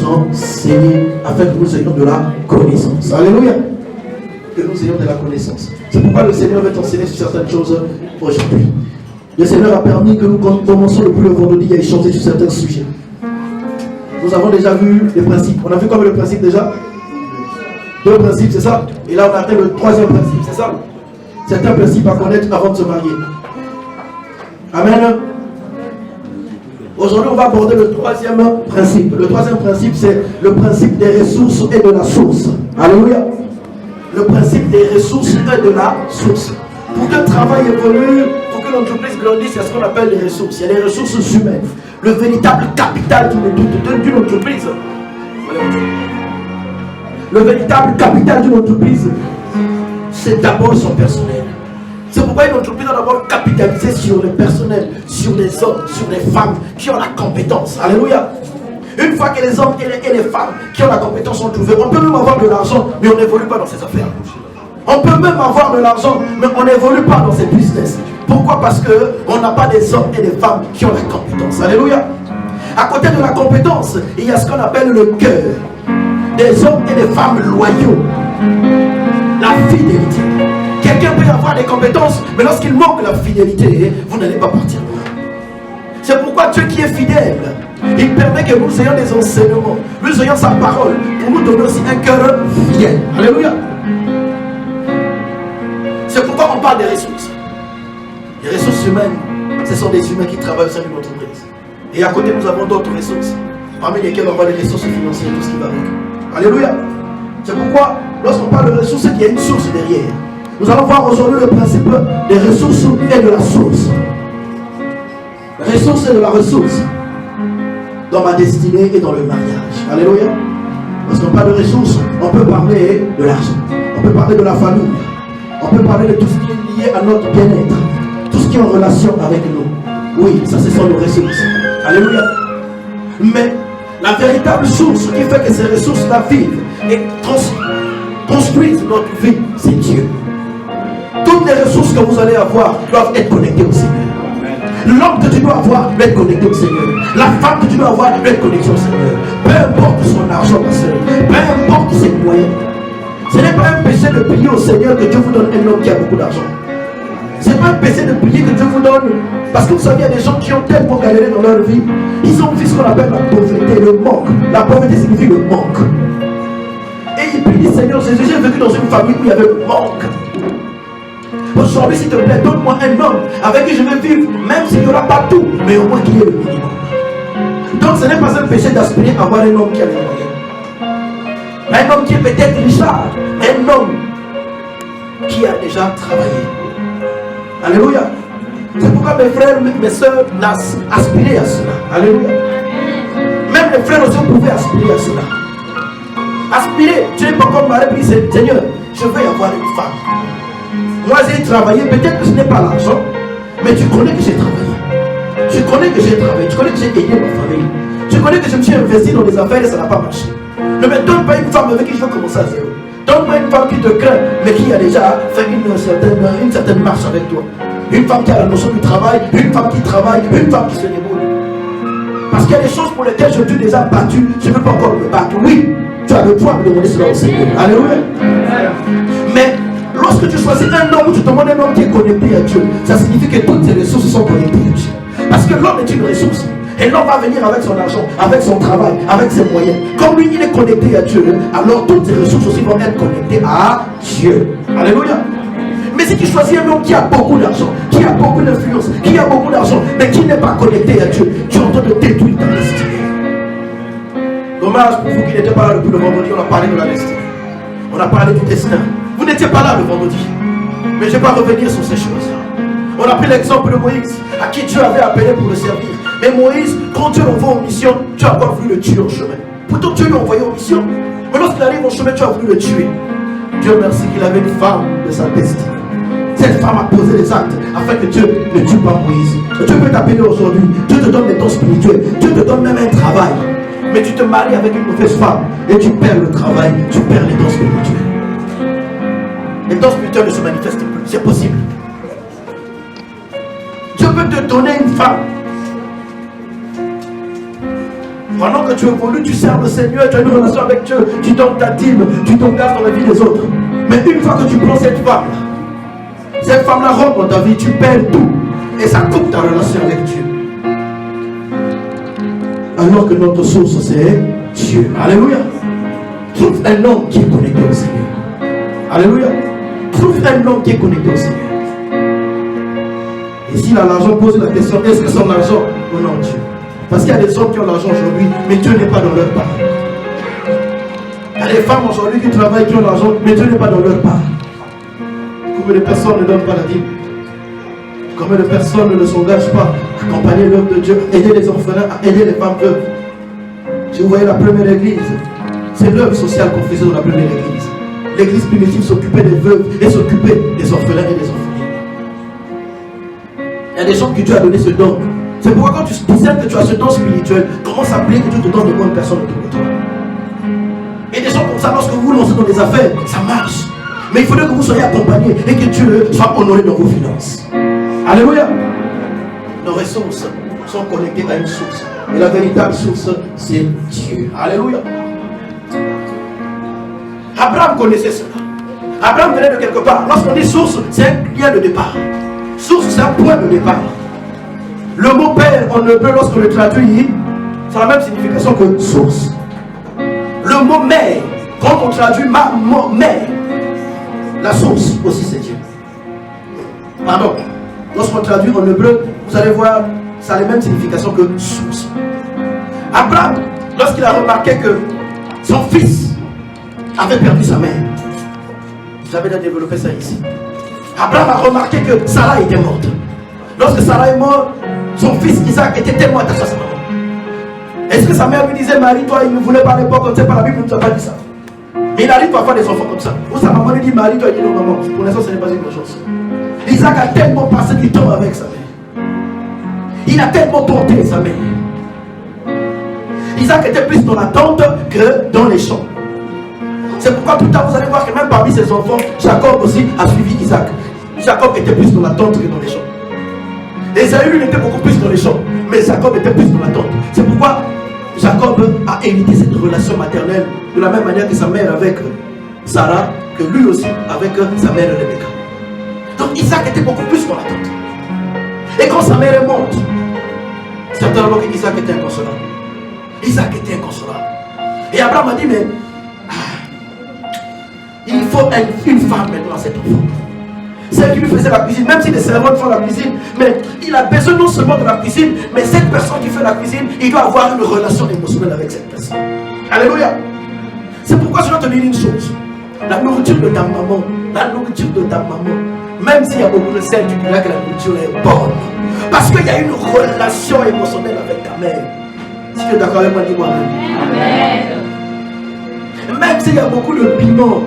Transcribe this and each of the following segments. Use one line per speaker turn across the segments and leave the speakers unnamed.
enseigner afin que nous ayons de la connaissance. Alléluia. Que nous ayons de la connaissance. C'est pourquoi le Seigneur veut t'enseigner sur certaines choses aujourd'hui. Le Seigneur a permis que nous commençons depuis le vendredi à échanger sur certains sujets. Nous avons déjà vu les principes. On a vu combien de principes déjà? 2 principes, c'est ça? Et là on a atteint le 3e principe, c'est ça? C'est un principe à connaître avant de se marier. Amen. Aujourd'hui, on va aborder le 3e principe. Le 3e principe, c'est le principe des ressources et de la source. Alléluia. Le principe des ressources et de la source. Pour que le travail évolue, pour que l'entreprise grandisse, il y a ce qu'on appelle les ressources. Il y a les ressources humaines. Le véritable capital d'une entreprise. Le véritable capital d'une entreprise, c'est d'abord son personnel. C'est pourquoi une entreprise doit d'abord capitaliser sur le personnel, sur les hommes, sur les femmes qui ont la compétence. Alléluia. Une fois que les hommes et les femmes qui ont la compétence sont trouvés, on peut même avoir de l'argent, mais on n'évolue pas dans ces affaires. On peut même avoir de l'argent, mais on n'évolue pas dans ces business. Pourquoi? Parce qu'on n'a pas des hommes et des femmes qui ont la compétence. Alléluia. À côté de la compétence, il y a ce qu'on appelle le cœur. Des hommes et des femmes loyaux. La fidélité. Quelqu'un peut avoir des compétences, mais lorsqu'il manque la fidélité, vous n'allez pas partir. C'est pourquoi Dieu qui est fidèle, il permet que nous ayons des enseignements, nous ayons sa parole, pour nous donner aussi un cœur fidèle. Alléluia. C'est pourquoi on parle des ressources. Les ressources humaines, ce sont des humains qui travaillent au sein d'une entreprise. Et à côté, nous avons d'autres ressources, parmi lesquelles on voit les ressources financières, tout ce qui va avec. Alléluia. C'est pourquoi, lorsqu'on parle de ressources, il y a une source derrière. Nous allons voir aujourd'hui le principe des ressources et de la source. Ressources et de la ressource. Dans ma destinée et dans le mariage. Alléluia. Lorsqu'on parle de ressources, on peut parler de l'argent. On peut parler de la famille. On peut parler de tout ce qui est lié à notre bien-être. Tout ce qui est en relation avec nous. Oui, ça ce sont nos ressources. Alléluia. Mais la véritable source qui fait que ces ressources-là vivent et construisent notre vie, c'est Dieu. Toutes les ressources que vous allez avoir doivent être connectées au Seigneur. L'homme que tu dois avoir doit être connecté au Seigneur. La femme que tu dois avoir doit être connectée au Seigneur. Peu importe son argent, ma soeur. Peu importe ses moyens. Ce n'est pas un péché de prier au Seigneur que Dieu vous donne un homme qui a beaucoup d'argent. Ce n'est pas un péché de prier que Dieu vous donne. Parce que vous savez, il y a des gens qui ont tellement galéré dans leur vie. Ils ont vu ce qu'on appelle la pauvreté, le manque. La pauvreté signifie le manque. Et il prie, Seigneur Jésus, j'ai vécu dans une famille où il y avait le manque. Aujourd'hui, s'il te plaît, donne-moi un homme avec qui je vais vivre, même s'il n'y aura pas tout, mais au moins qu'il y ait le minimum. Donc ce n'est pas un péché d'aspirer à avoir un homme qui a les moyens. Un homme qui est peut-être Richard, un homme qui a déjà travaillé. Alléluia. C'est pourquoi mes frères, mes soeurs aspirent à cela. Alléluia. Même les frères aussi pouvaient aspirer à cela. Aspirer, tu n'es pas comme Marie, puis Seigneur, je veux avoir une femme. Moi j'ai travaillé, peut-être que ce n'est pas l'argent, mais tu connais que j'ai travaillé. Tu connais que j'ai travaillé, tu connais que j'ai aidé ma famille. Tu connais que je me suis investi dans des affaires et ça n'a pas marché. Ne me donne pas une femme avec qui je veux commencer à zéro. Donne-moi une femme qui te craint, mais qui a déjà fait une certaine marche avec toi. Une femme qui a la notion du travail, une femme qui travaille, une femme qui se débrouille. Parce qu'il y a des choses pour lesquelles je suis déjà battu, je ne peux pas encore me battre. Oui, tu as le droit de demander cela au Seigneur. Alléluia. Mais lorsque tu choisis un homme ou tu demandes un homme qui est connecté à Dieu, ça signifie que toutes tes ressources sont connectées à Dieu. Parce que l'homme est une ressource. Et l'homme va venir avec son argent, avec son travail, avec ses moyens. Comme lui, il est connecté à Dieu, alors toutes tes ressources aussi vont être connectées à Dieu. Alléluia. Mais si tu choisis un homme qui a beaucoup d'argent, qui a beaucoup d'influence, qui a beaucoup d'argent, mais qui n'est pas connecté à Dieu, tu es en train de détruire ta destinée. Dommage pour vous qui n'étiez pas là depuis le vendredi, on a parlé de la destinée. On a parlé du destin. Vous n'étiez pas là le vendredi. Mais je ne vais pas revenir sur ces choses. On a pris l'exemple de Moïse, à qui Dieu avait appelé pour le servir. Mais Moïse, quand Dieu l'envoie en mission, Dieu a pas voulu le tuer en chemin. Pourtant Dieu l'a envoyé en mission. Mais lorsqu'il arrive en chemin, tu as voulu le tuer. Dieu merci qu'il avait une femme de sa destinée. Cette femme a posé les actes afin que Dieu ne tue pas Moïse. Dieu peut t'appeler aujourd'hui. Dieu te donne des dons spirituels. Dieu te donne même un travail. Mais tu te maries avec une mauvaise femme et tu perds le travail, tu perds les dons spirituels. Les dons spirituels ne se manifestent plus. C'est possible. Dieu peut te donner une femme. Pendant que tu évolues, tu sers le Seigneur, tu as une relation avec Dieu, tu donnes ta dîme, tu t'engages dans la vie des autres. Mais une fois que tu prends cette femme-là rentre dans ta vie, tu perds tout. Et ça coupe ta relation avec Dieu. Alors que notre source, c'est Dieu. Alléluia. Trouve un homme qui est connecté au Seigneur. Alléluia. Trouve un homme qui est connecté au Seigneur. Et s'il a l'argent, pose la question, est-ce que son argent honore Dieu? Parce qu'il y a des hommes qui ont l'argent aujourd'hui, mais Dieu n'est pas dans leur part. Il y a des femmes aujourd'hui qui travaillent, qui ont l'argent, mais Dieu n'est pas dans leur part. Combien de personnes ne donnent pas la dîme? Combien de personnes ne s'engagent pas à accompagner l'œuvre de Dieu, aider les orphelins, à aider les femmes veuves? Si vous voyez la première église, c'est l'œuvre sociale qu'on faisait dans la première église. L'église primitive s'occupait des veuves et s'occupait des orphelins et des orphelines. Il y a des gens que Dieu a donné ce don. C'est pourquoi quand tu discernes que tu as ce don spirituel, commence à prier que Dieu te donne de bonnes personnes autour de toi. Et des gens comme ça, lorsque vous vous lancez dans des affaires, ça marche. Mais il faudrait que vous soyez accompagnés et que Dieu soit honoré dans vos finances. Alléluia. Nos ressources sont connectées à une source. Et la véritable source, c'est Dieu. Alléluia. Abraham connaissait cela. Abraham venait de quelque part. Lorsqu'on dit source, c'est un lien de départ. Source, c'est un point de départ. Le mot père en hébreu, lorsqu'on le traduit, c'est la même signification que source. Le mot mère, quand on traduit maman, mère, la source aussi c'est Dieu. Pardon. Lorsqu'on traduit en hébreu, vous allez voir, ça a la même signification que source. Abraham, lorsqu'il a remarqué que son fils avait perdu sa mère, j'avais déjà développé ça ici. Abraham a remarqué que Sarah était morte. Lorsque Sarah est morte, son fils Isaac était tellement attaché à sa maman. Est-ce que sa mère lui disait, Marie, toi, il ne voulait pas l'époque comme ça, par la Bible ne nous a pas dit ça. Mais il arrive parfois des enfants comme ça. Ou sa maman lui dit, Marie, toi, il dit non, maman. Pour l'instant, ce n'est pas une bonne chose. Isaac a tellement passé du temps avec sa mère. Il a tellement porté sa mère. Isaac était plus dans la tente que dans les champs. C'est pourquoi plus tard, vous allez voir que même parmi ses enfants, Jacob aussi a suivi Isaac. Jacob était plus dans la tente que dans les champs. Ésaü, lui, était beaucoup plus dans les champs. Mais Jacob était plus dans la tente. C'est pourquoi Jacob a hérité cette relation maternelle de la même manière que sa mère avec Sarah, que lui aussi avec sa mère Rebecca. Donc Isaac était beaucoup plus dans la tente. Et quand sa mère est morte, certainement qu'Isaac était inconsolable. Isaac était inconsolable. Et Abraham a dit, mais il faut une femme maintenant à cet enfant. Celle qui lui faisait la cuisine, même si les servantes font la cuisine, mais il a besoin non seulement de la cuisine, mais cette personne qui fait la cuisine, il doit avoir une relation émotionnelle avec cette personne. Alléluia. C'est pourquoi je dois te dire une chose. La nourriture de ta maman, même s'il y a beaucoup de sel, tu diras que la nourriture est bonne. Parce qu'il y a une relation émotionnelle avec ta mère. Si tu es d'accord avec moi, dis-moi Amen. Même s'il y a beaucoup de piment,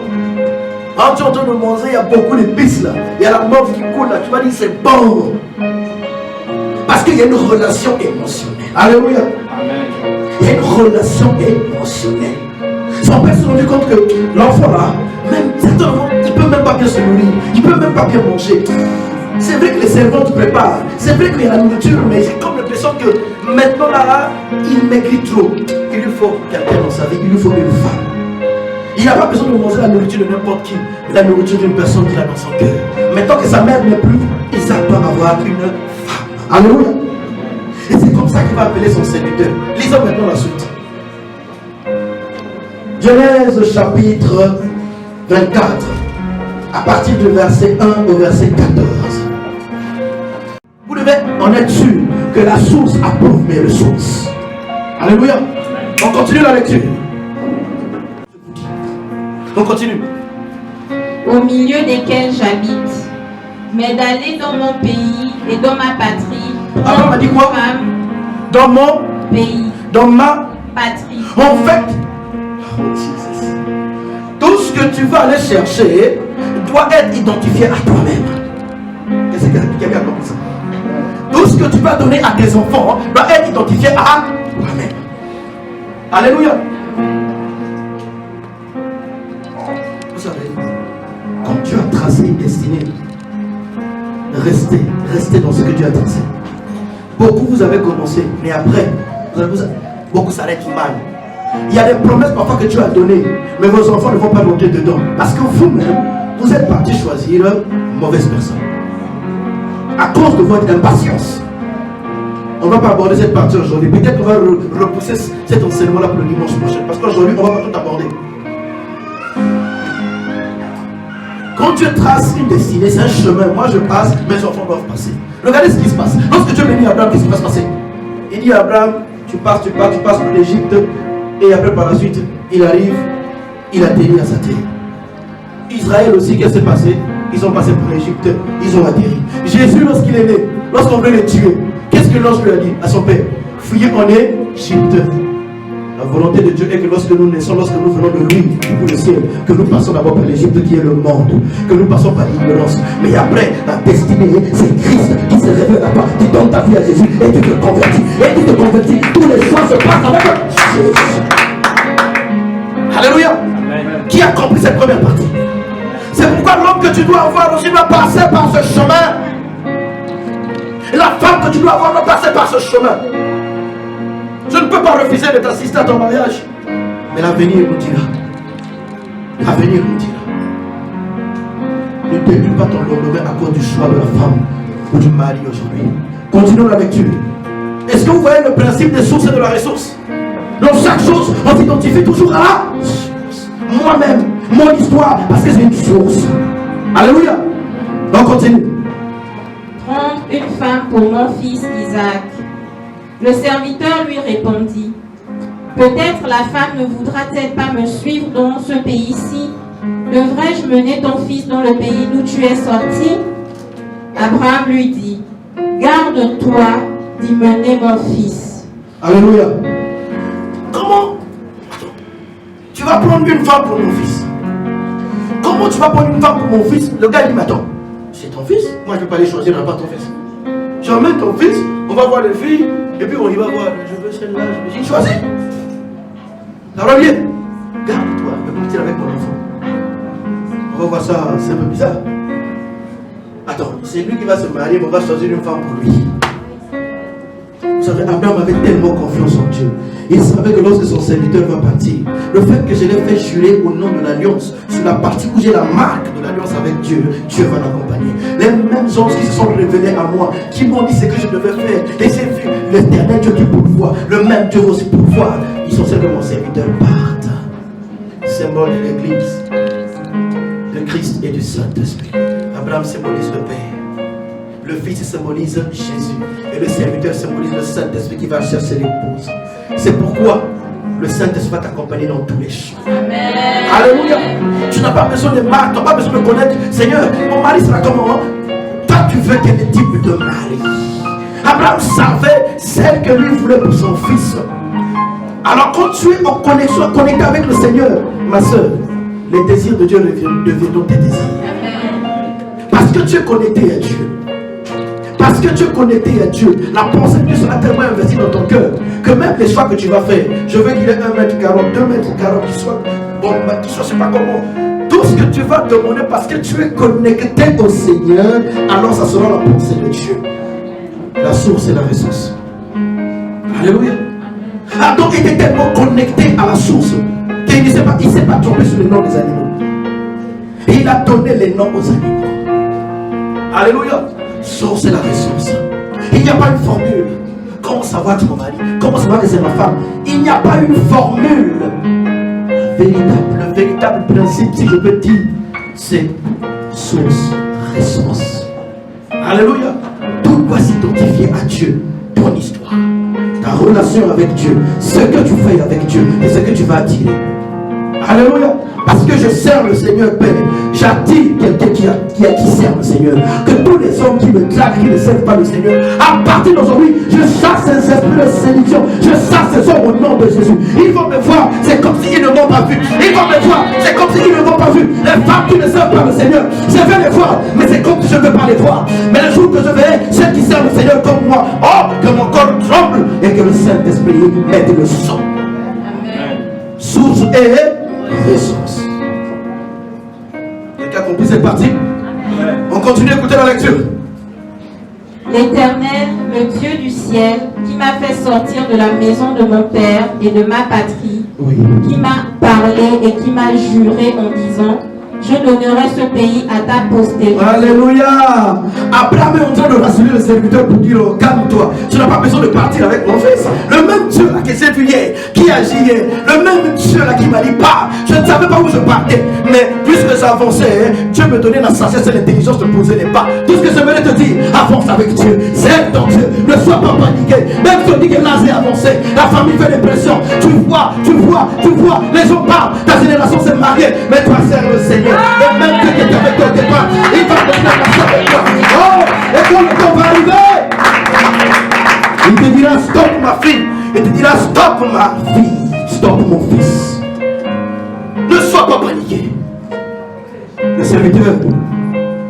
quand tu es en train de manger, il y a beaucoup d'épices là. Il y a la mauve qui coule là. Tu vas dire c'est bon. Parce qu'il y a une relation émotionnelle. Alléluia. Amen. Il y a une relation émotionnelle. Son père s'est rendu compte que l'enfant là, même certainement, il ne peut même pas bien se nourrir. Il ne peut même pas bien manger. C'est vrai que les servantes préparent. C'est vrai qu'il y a la nourriture, mais j'ai comme l'impression que maintenant là, il maigrit trop. Il lui faut quelqu'un dans sa vie. Il lui faut une femme. Il n'a pas besoin de manger la nourriture de n'importe qui, mais la nourriture d'une personne qu'il a dans son cœur. Maintenant que sa mère n'est plus, Isaac doit avoir une femme. Alléluia. Et c'est comme ça qu'il va appeler son serviteur. Lisons maintenant la suite. Genèse chapitre 24, à partir du verset 1 au verset 14. Vous devez en être sûr que la source approuve mes ressources. Alléluia. On continue la lecture. On continue.
Au milieu desquels j'habite, mais d'aller dans mon pays et dans ma patrie.
Alors on m'a dit quoi? Dans mon
pays.
Dans ma
patrie.
En fait, tout ce que tu vas aller chercher doit être identifié à toi-même. Qu'est-ce que quelqu'un a compris ça? Tout ce que tu vas donner à tes enfants doit être identifié à toi-même. Alléluia. Vous savez, quand Dieu a tracé une destinée, restez dans ce que Dieu a tracé. Beaucoup vous avez commencé, mais après, beaucoup s'arrêtent mal. Il y a des promesses parfois que Dieu a données, mais vos enfants ne vont pas monter dedans. Parce que vous-même, vous êtes parti choisir une mauvaise personne. À cause de votre impatience. On ne va pas aborder cette partie aujourd'hui. Peut-être qu'on va repousser cet enseignement-là pour le dimanche prochain. Parce qu'aujourd'hui, on ne va pas tout aborder. Quand Dieu trace une destinée, c'est un chemin. Moi, je passe, mes enfants doivent passer. Regardez ce qui se passe. Lorsque Dieu bénit Abraham, qu'est-ce qui va se passer? Il dit à Abraham, tu passes pour l'Égypte. Et après, par la suite, il arrive, il atterrit à sa terre. Israël aussi, qu'est-ce qui s'est passé? Ils ont passé pour l'Égypte, ils ont atterri. Jésus, lorsqu'il est né, lorsqu'on veut le tuer, qu'est-ce que l'ange lui a dit à son père? Fuyez en Égypte. La volonté de Dieu est que lorsque nous naissons, lorsque nous venons de lui, pour le ciel, que nous passons d'abord par l'Égypte qui est le monde, que nous passons par l'ignorance. Mais après, la destinée, c'est Christ qui se révèle à toi. Tu donnes ta vie à Jésus et tu te convertis. Et tu te convertis. Tous les soirs se passent avec Jésus. Alléluia. Amen. Qui a compris cette première partie? C'est pourquoi l'homme que tu dois avoir aussi doit passer par ce chemin. Et la femme que tu dois avoir doit passer par ce chemin. Je ne peux pas refuser de t'assister à ton mariage. Mais l'avenir nous dira. L'avenir nous dira. Ne débute pas ton lendemain à cause du choix de la femme ou du mari aujourd'hui. Continuons la lecture. Est-ce que vous voyez le principe des sources et de la ressource? Dans chaque chose, on s'identifie toujours à la source. Moi-même, mon histoire, parce que c'est une source. Alléluia. On continue.
Prendre une femme pour mon fils Isaac. Le serviteur lui répondit, peut-être la femme ne voudra-t-elle pas me suivre dans ce pays-ci? Devrais-je mener ton fils dans le pays d'où tu es sorti? Abraham lui dit, garde-toi d'y mener mon fils.
Alléluia. Comment? Tu vas prendre une femme pour mon fils. Comment tu vas prendre une femme pour mon fils? Le gars dit, mais attends, c'est ton fils? Moi je ne vais pas aller choisir, pas ton fils. J'emmène ton fils, on va voir les filles, et puis on y va voir, je veux celle-là, je veux choisir. Alors viens, garde-toi, je vais partir avec mon enfant. On va voir ça, c'est un peu bizarre. Attends, c'est lui qui va se marier, mais on va choisir une femme pour lui. Vous savez, Abraham avait tellement confiance en Dieu. Il savait que lorsque son serviteur va partir, le fait que je l'ai fait jurer au nom de l'alliance, sur la partie où j'ai la marque de l'alliance avec Dieu, Dieu va l'accompagner. Les mêmes anges qui se sont révélés à moi, qui m'ont dit ce que je devais faire, et j'ai vu l'éternel Dieu qui pourvoit, le même Dieu aussi pourvoit. Ils sont ceux que mon serviteur parte. Symbole de l'église, de Christ et du Saint-Esprit. Abraham symbolise le Père. Le Fils symbolise Jésus. Et le serviteur symbolise le Saint-Esprit qui va chercher l'épouse. C'est pourquoi le Saint-Esprit va t'accompagner dans tous les champs. Amen. Alléluia. Tu n'as pas besoin de marque, tu n'as pas besoin de connaître. Seigneur, mon mari sera comment? Toi, tu veux quel type de mari? Abraham savait celle que lui voulait pour son fils. Alors quand tu es en connexion, connecté avec le Seigneur, ma soeur, les désirs de Dieu deviendront tes désirs. Parce que tu es connecté à Dieu. Parce que tu es connecté à Dieu, la pensée de Dieu sera tellement investie dans ton cœur que même les choix que tu vas faire, je veux qu'il ait 1m40, 2m40, qu'il soit bon, qu'il soit je ne sais pas comment. Tout ce que tu vas demander parce que tu es connecté au Seigneur, alors ça sera la pensée de Dieu. La source et la ressource. Alléluia. Adam était tellement connecté à la source qu'il ne s'est pas trompé sur les noms des animaux. Et il a donné les noms aux animaux. Alléluia. Source et la ressource. Il n'y a pas une formule. Comment savoir que c'est mon mari? Comment savoir que c'est ma femme? Il n'y a pas une formule. Le véritable principe, si je peux dire, c'est source, ressource. Alléluia. Tout doit s'identifier à Dieu. Ton histoire, ta relation avec Dieu, ce que tu fais avec Dieu et ce que tu vas attirer. Alléluia. Parce que je sers le Seigneur Père, j'attire quelqu'un qui sert le Seigneur. Que tous les hommes qui me claquent, qui ne servent pas le Seigneur, à partir d'aujourd'hui, je chasse ces esprits de séduction, je chasse ces hommes au nom de Jésus. Ils vont me voir, c'est comme s'ils ne m'ont pas vu. Ils vont me voir, c'est comme s'ils ne m'ont pas vu. Les femmes qui ne servent pas le Seigneur, je vais les voir, mais c'est comme si je ne veux pas les voir. Mais le jour que je verrai ceux qui servent le Seigneur comme moi, oh, que mon corps tremble et que le Saint-Esprit mette le son. Amen. Source et ressource. Quelqu'un a compris cette partie? On continue à écouter la lecture.
L'Éternel, le Dieu du ciel, qui m'a fait sortir de la maison de mon père et de ma patrie,
Oui.
qui m'a parlé et qui m'a juré en disant, je donnerai ce pays à ta postérité.
Alléluia. Abraham est en train de rassurer le serviteur pour dire, oh, calme-toi, tu n'as pas besoin de partir avec mon fils. Le même Dieu là qui s'est vu hier, qui agit hier, le même Dieu là qui m'a dit, pars. Je ne savais pas où je partais, mais plus que j'avançais, Dieu me donnait la sagesse et l'intelligence de poser les pas. Tout ce que je voulais te dire, avance avec Dieu, serre ton Dieu, ne sois pas paniqué. Même si on dit que l'âge est avancé, la famille fait des pressions, tu vois, les gens parlent, ta génération s'est mariée, mais toi sers le Seigneur. Et même que quelqu'un avec toi au départ, il va te faire la chose avec toi. Oh, et quand le temps va arriver, il te dira stop ma fille, il te dira stop ma fille, stop mon fils. Ne sois pas paniqué. Le serviteur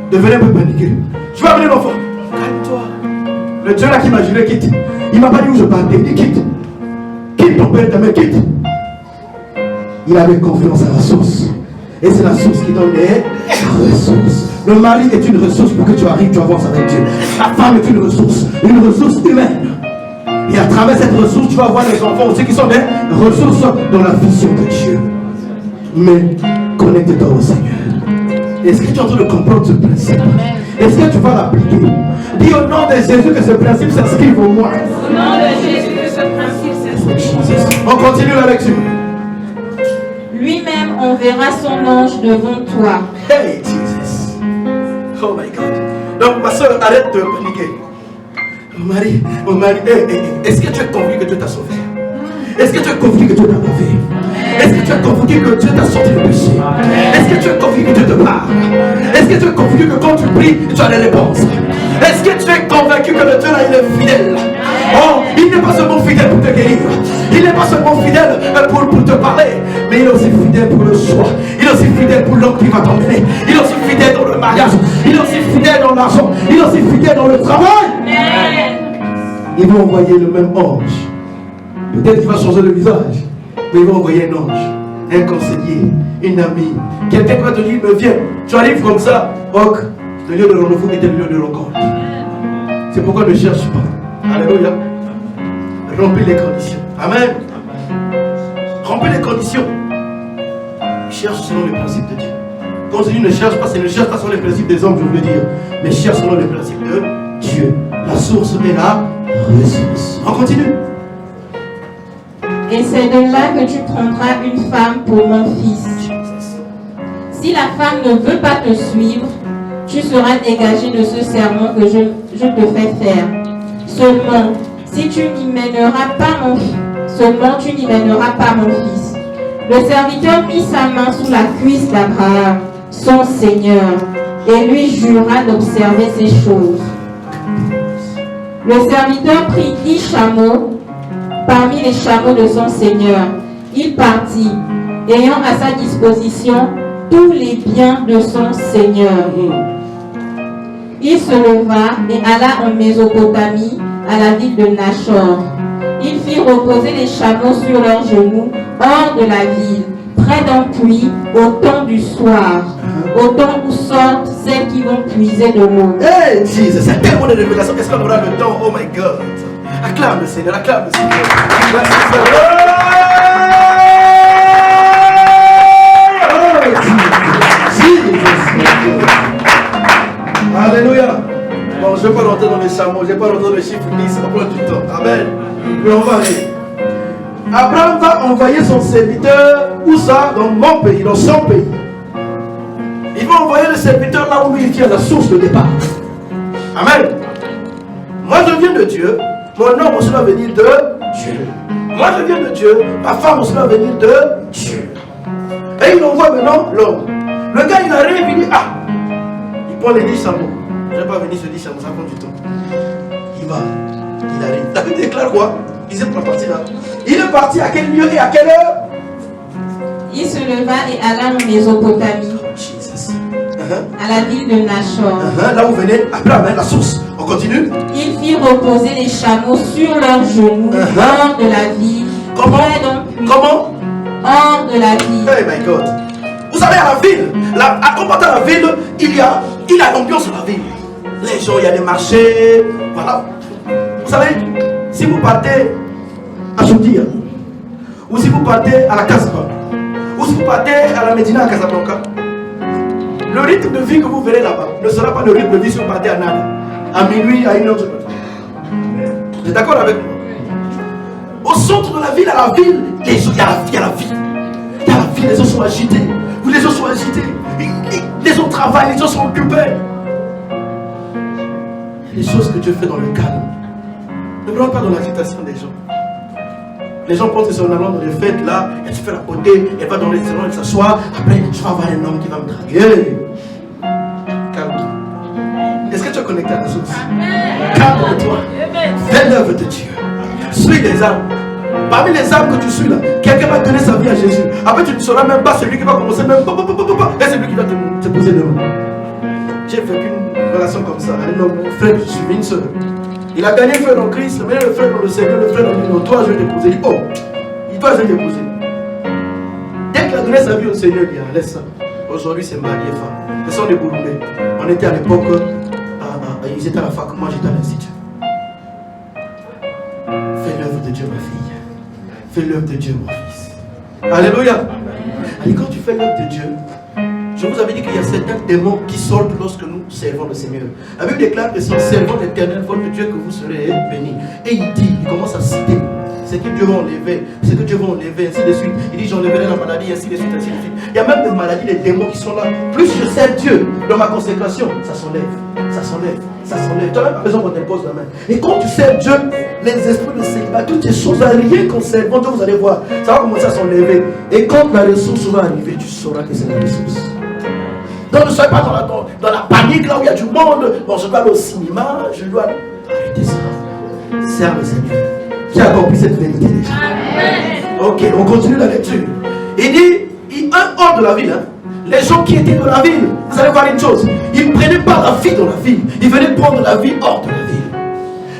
devenait un peu paniqué. Je vais amener l'enfant. Calme-toi. Le Dieu là qui m'a juré quitte. Il m'a pas dit où je partais. Il dit quitte. Quitte ton père, ta mère, quitte. Il avait confiance à la source. Et c'est la source qui donne les ressources. Le mari est une ressource pour que tu arrives, tu avances avec Dieu. La femme est une ressource humaine. Et à travers cette ressource, tu vas voir les enfants aussi qui sont des ressources dans la vision de Dieu. Mais connecte-toi au Seigneur. Est-ce que tu es en train de comprendre ce principe? Est-ce que tu vas l'appliquer? Dis au nom de Jésus que ce principe s'inscrive au moi.
Au nom de Jésus que ce principe s'inscrive.
On continue la lecture.
Lui-même enverra son ange devant toi.
Hey Jesus. Oh my God. Donc ma soeur, arrête de paniquer. Mon mari, est-ce que tu es convaincu que Dieu t'a sauvé? Est-ce que tu es convaincu que Dieu t'a lavé? Est-ce que tu es convaincu que Dieu t'a sorti du péché? Est-ce que tu es convaincu que Dieu te parle? Est-ce que tu es convaincu que quand tu pries, tu as des réponses? Est-ce que tu es convaincu que le Dieu là, il est fidèle? Oh, il n'est pas seulement fidèle pour te guérir. Il n'est pas seulement fidèle pour te parler, mais il est aussi fidèle pour le choix. Il est aussi fidèle pour l'homme qui va t'emmener. Il est aussi fidèle dans le mariage. Il est aussi fidèle dans l'argent. Il est aussi fidèle dans le travail. Il va envoyer le même ange. Peut-être qu'il va changer le visage, mais il va envoyer un ange, un conseiller, une amie, quelqu'un qui va te dire, mais viens, tu arrives comme ça, ok, le lieu de rendez-vous était le lieu de rencontre. C'est pourquoi ne cherche pas. Alléluia. Remplis les conditions. Amen. Remplis les conditions. Cherche selon les principes de Dieu. Quand je dis ne cherche pas, c'est ne cherche pas selon les principes des hommes, je veux dire, mais cherche selon les principes de Dieu. La source est la ressource. On continue.
Et c'est de là que tu prendras une femme pour mon fils. Si la femme ne veut pas te suivre, tu seras dégagé de ce serment que je te fais faire. Seulement, si tu n'y mèneras pas mon fils. Le serviteur mit sa main sous la cuisse d'Abraham, son Seigneur, et lui jura d'observer ces choses. Le serviteur prit 10 chameaux parmi les chameaux de son Seigneur. Il partit, ayant à sa disposition tous les biens de son Seigneur. Il se leva et alla en Mésopotamie, à la ville de Nachor. Il fit reposer les chameaux sur leurs genoux, hors de la ville, près d'un puits, au temps du soir, au temps où sortent celles qui vont puiser de l'eau.
Hey Jesus, c'est tellement de révélations. Est-ce qu'on aura le temps? Oh my God. Acclame le Seigneur, acclame le Seigneur. Merci Seigneur. Alléluia. Bon, je ne vais pas rentrer dans les chameaux, je ne vais pas rentrer dans les chiffres 10, ça va prendre du temps. Amen. Mais on va aller. Abraham va envoyer son serviteur, où ça? Dans mon pays, dans son pays. Il va envoyer le serviteur là où il tient la source de départ. Amen. Moi je viens de Dieu, mon homme aussi va venir de Dieu. Moi je viens de Dieu, ma femme aussi va venir de Dieu. Et il envoie maintenant l'homme. Le gars il arrive, il dit ah, il prend les 10 chameaux. Je ne vais pas venir se 10 chameaux, ça prend du temps. Il va, il arrive. David déclare quoi? Il s'est pas parti là. Il est parti à quel lieu et à quelle heure?
Il se leva et alla en Mésopotamie, à la ville de Nachor.
Là où venait Abraham, la source. On continue.
Il fit reposer les chameaux sur leurs genoux, hors de la ville.
Comment? Comment?
Hors de la ville.
Oh my God. Vous savez, à la ville, à combattre à la ville, il y a l'ambiance de la ville. Les gens, il y a des marchés. Voilà. Vous savez, Si vous partez à Choudia, ou si vous partez à la Casbah, ou si vous partez à la Médina à Casablanca, le rythme de vie que vous verrez là-bas ne sera pas le rythme de vie si vous partez à Nada, à minuit, à 1h du matin. Vous êtes d'accord avec moi? Au centre de la ville, à la ville, il y a la vie, il y a la vie. Il y a la vie, les gens sont agités. Les gens sont agités. Les gens travaillent, les gens sont occupés. Il y a des choses que Dieu fait dans le calme. Ne prenons pas dans l'agitation des gens. Les gens pensent que c'est en allant dans les fêtes là, et tu fais la beauté, elle va dans les salons, elle s'assoit, après je vais avoir un homme qui va me draguer. Calme-toi. Est-ce que tu es connecté à la source? Calme-toi. Fais l'œuvre de Dieu. Suis les âmes. Parmi les âmes que tu suis là, quelqu'un va donner sa vie à Jésus. Après tu ne sauras même pas celui qui va commencer même. Et c'est lui qui va te poser devant. J'ai vécu une relation comme ça. Un homme, mon frère, je suis une soeur. Il a gagné le frère en Christ, mais le frère dans le Seigneur, le frère dans le toi je vais t'épouser. Il dit, oh, il doit se t'épouser. Dès qu'il a donné sa vie au Seigneur, il dit, ah, laisse ça. Aujourd'hui, c'est marié femme. Ce sont des Burundais. On était à l'époque, ils étaient à la fac, moi j'étais à l'institut. Fais l'œuvre de Dieu, ma fille. Fais l'œuvre de Dieu, mon fils. Alléluia. Et quand tu fais l'œuvre de Dieu, je vous avais dit qu'il y a certains démons qui sortent lorsque nous servons le Seigneur. La Bible déclare que si nous servons l'Éternel, votre Dieu, que vous serez bénis. Et il dit, il commence à citer ce que Dieu va enlever, ce que Dieu va enlever, ainsi de suite. Il dit, j'enlèverai la maladie, ainsi de suite, ainsi de suite. Il y a même des maladies, des démons qui sont là. Plus je sers Dieu dans ma consécration, ça s'enlève, ça s'enlève, ça s'enlève. Tu n'as même pas besoin qu'on te pose la main. Et quand tu sers Dieu, les esprits de célibat, toutes ces choses, rien qu'en servant Dieu, vous allez voir, ça va commencer à s'enlever. Et quand la ressource va arriver, tu sauras que c'est la ressource. Donc ne soyez pas dans la panique là où il y a du monde. Bon, je dois aller au cinéma, je dois arrêter ça. Serve le Seigneur qui a accompli cette vérité déjà. Ok, on continue la lecture. Il dit, un hors de la ville, hein, les gens qui étaient dans la ville, vous allez voir une chose, ils ne prenaient pas la vie dans la ville, ils venaient prendre la vie hors de la ville.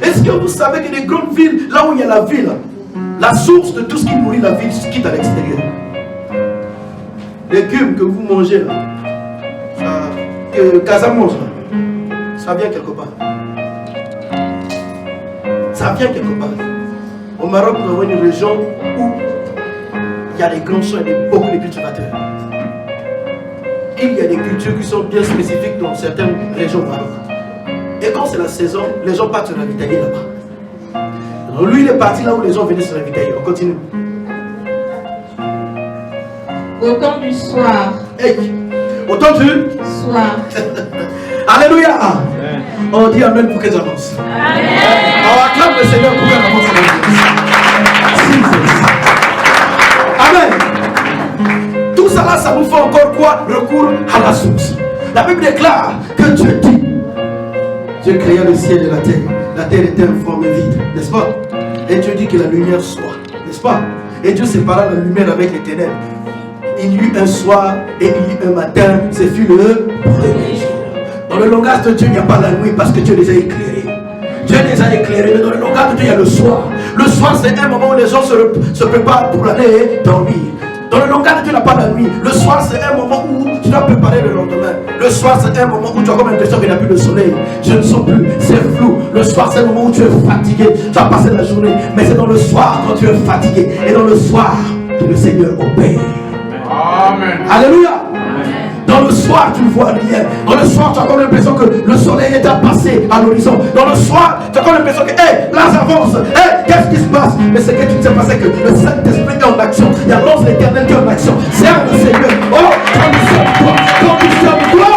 Est-ce que vous savez que les grandes villes, là où il y a la ville, la source de tout ce qui nourrit la ville se quitte à l'extérieur? Légumes que vous mangez là, que Casa mange là, ça vient quelque part. Ça vient quelque part. Au Maroc, nous avons une région où il y a des grands champs et beaucoup de cultivateurs. Il y a des cultures qui sont bien spécifiques dans certaines régions au Maroc. Et quand c'est la saison, les gens partent se ravitailler là-bas. Alors lui, il est parti là où les gens venaient se ravitailler. On continue.
Au temps du soir.
Hey, au temps du
soir.
Alléluia. On dit Amen pour qu'elles avancent. On acclame le Seigneur pour qu'elles avancent. Amen. Tout ça là, ça nous fait encore quoi? Recours à la source. La Bible déclare que Dieu dit, Dieu créa le ciel et la terre. La terre était informe et vide, n'est-ce pas? Et Dieu dit que la lumière soit, n'est-ce pas? Et Dieu sépara la lumière avec les ténèbres. Il y eut un soir et il y eut un matin, ce fut le premier jour. Dans le langage de Dieu, il n'y a pas la nuit parce que Dieu les a éclairés. Dieu les a éclairés, mais dans le langage de Dieu, il y a le soir. Le soir, c'est un moment où les gens se préparent pour aller dormir. Dans le langage de Dieu, il n'y a pas la nuit. Le soir, c'est un moment où tu dois préparer le lendemain. Le soir, c'est un moment où tu as comme l'impression qu'il n'y a plus de soleil. Je ne sens plus, c'est flou. Le soir, c'est un moment où tu es fatigué. Tu as passé la journée, mais c'est dans le soir quand tu es fatigué. Et dans le soir que le Seigneur opère. Amen. Alléluia. Dans le soir, tu ne vois rien. Dans le soir, tu as comme l'impression que le soleil est à passer à l'horizon. Dans le soir, tu as comme l'impression que, hé, là, ça avance. Hé, qu'est-ce qui se passe? Mais ce que tu ne sais pas, c'est que le Saint-Esprit est en action. Il y a l'ange de l'Éternel qui est en action. Serve le Seigneur. Oh, quand nous sommes toi. Quand nous sommes toi.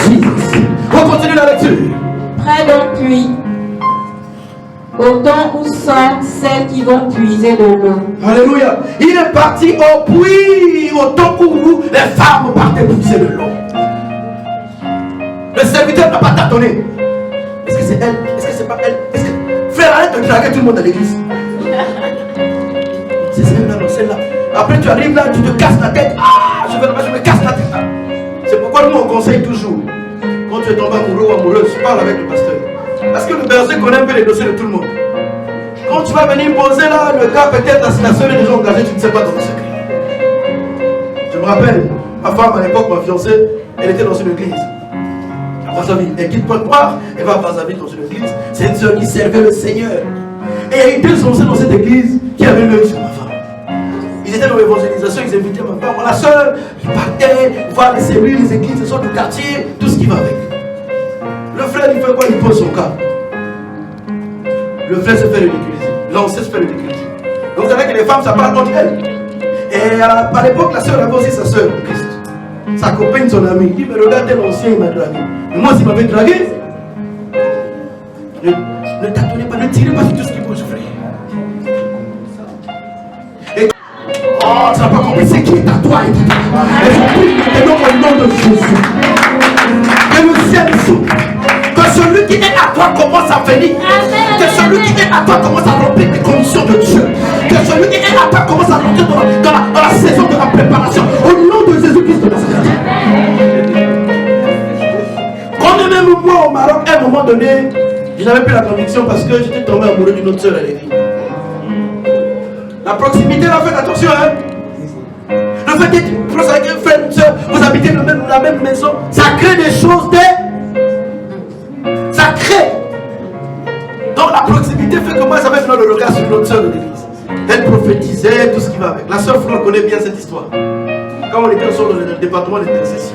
Jesus. On continue la lecture.
Près d'un puits. Au temps où sortent celles qui vont puiser de l'eau.
Alléluia. Il est parti au puits au temps où les femmes partaient puiser de l'eau. Le serviteur n'a pas tâtonné. Est-ce que c'est elle? Est-ce que c'est pas elle? Est-ce que... Frère, arrête de draguer tout le monde à l'église. C'est celle-là, non, celle-là. Après tu arrives là, tu te casses la tête. Ah, je me casse la tête là. C'est pourquoi nous on conseille toujours. Quand tu es tombé amoureux ou amoureuse, parle avec le pasteur. Parce que le berger connaît un peu les dossiers de tout le monde. Quand tu vas venir poser là, le gars peut-être la seule est déjà engagée, tu ne sais pas dans le secret. Je me rappelle, ma femme à l'époque, ma fiancée, elle était dans une église. À Brazzaville. Elle quitte Pointe-Noire, elle va à Brazzaville dans une église. C'est une sœur qui servait le Seigneur. Et il y a eu 2 anciens dans cette église qui avaient l'œil sur ma femme. Ils étaient dans l'évangélisation, ils invitaient ma femme. La sœur, ils partaient voir les cellules, les églises, les sortes de quartier, tout ce qui va avec. Le frère, il fait quoi? Il pose son cas. Le frère se fait ridiculiser. L'ancien se fait ridiculiser. Donc vous savez que les femmes, ça parle entre elles. Et à l'époque, la sœur avait aussi sa sœur en Christ. Sa copine, son amie. Il dit, mais regardez l'ancien, il m'a dragué. Mais moi, s'il m'avait dragué, ne tâtonnez pas, ne tirez pas sur tout ce qui bouge, frère. Et oh, tu n'as pas compris, c'est qui est à toi et qui est à toi. Et je prie maintenant au nom de Jésus. Que le ciel s'ouvre. Que celui qui est à toi commence à venir. Que celui qui est à toi commence à remplir les conditions de Dieu. Que celui qui est à toi commence à rentrer dans la saison de la préparation. Au nom de Jésus-Christ de Nazareth. Quand même moi au Maroc, à un moment donné, je n'avais plus la conviction parce que j'étais tombé amoureux d'une autre sœur à l'église. La proximité, là, faites attention, hein. Le fait d'être proche avec un frère, une soeur, vous habitez dans la même maison, ça crée des choses, ça crée. Donc la proximité fait que moi, j'avais fait le regard sur une autre sœur de l'église. Elle prophétisait, tout ce qui va avec. La sœur Flore connaît bien cette histoire. Quand on était ensemble dans le département d'intercession.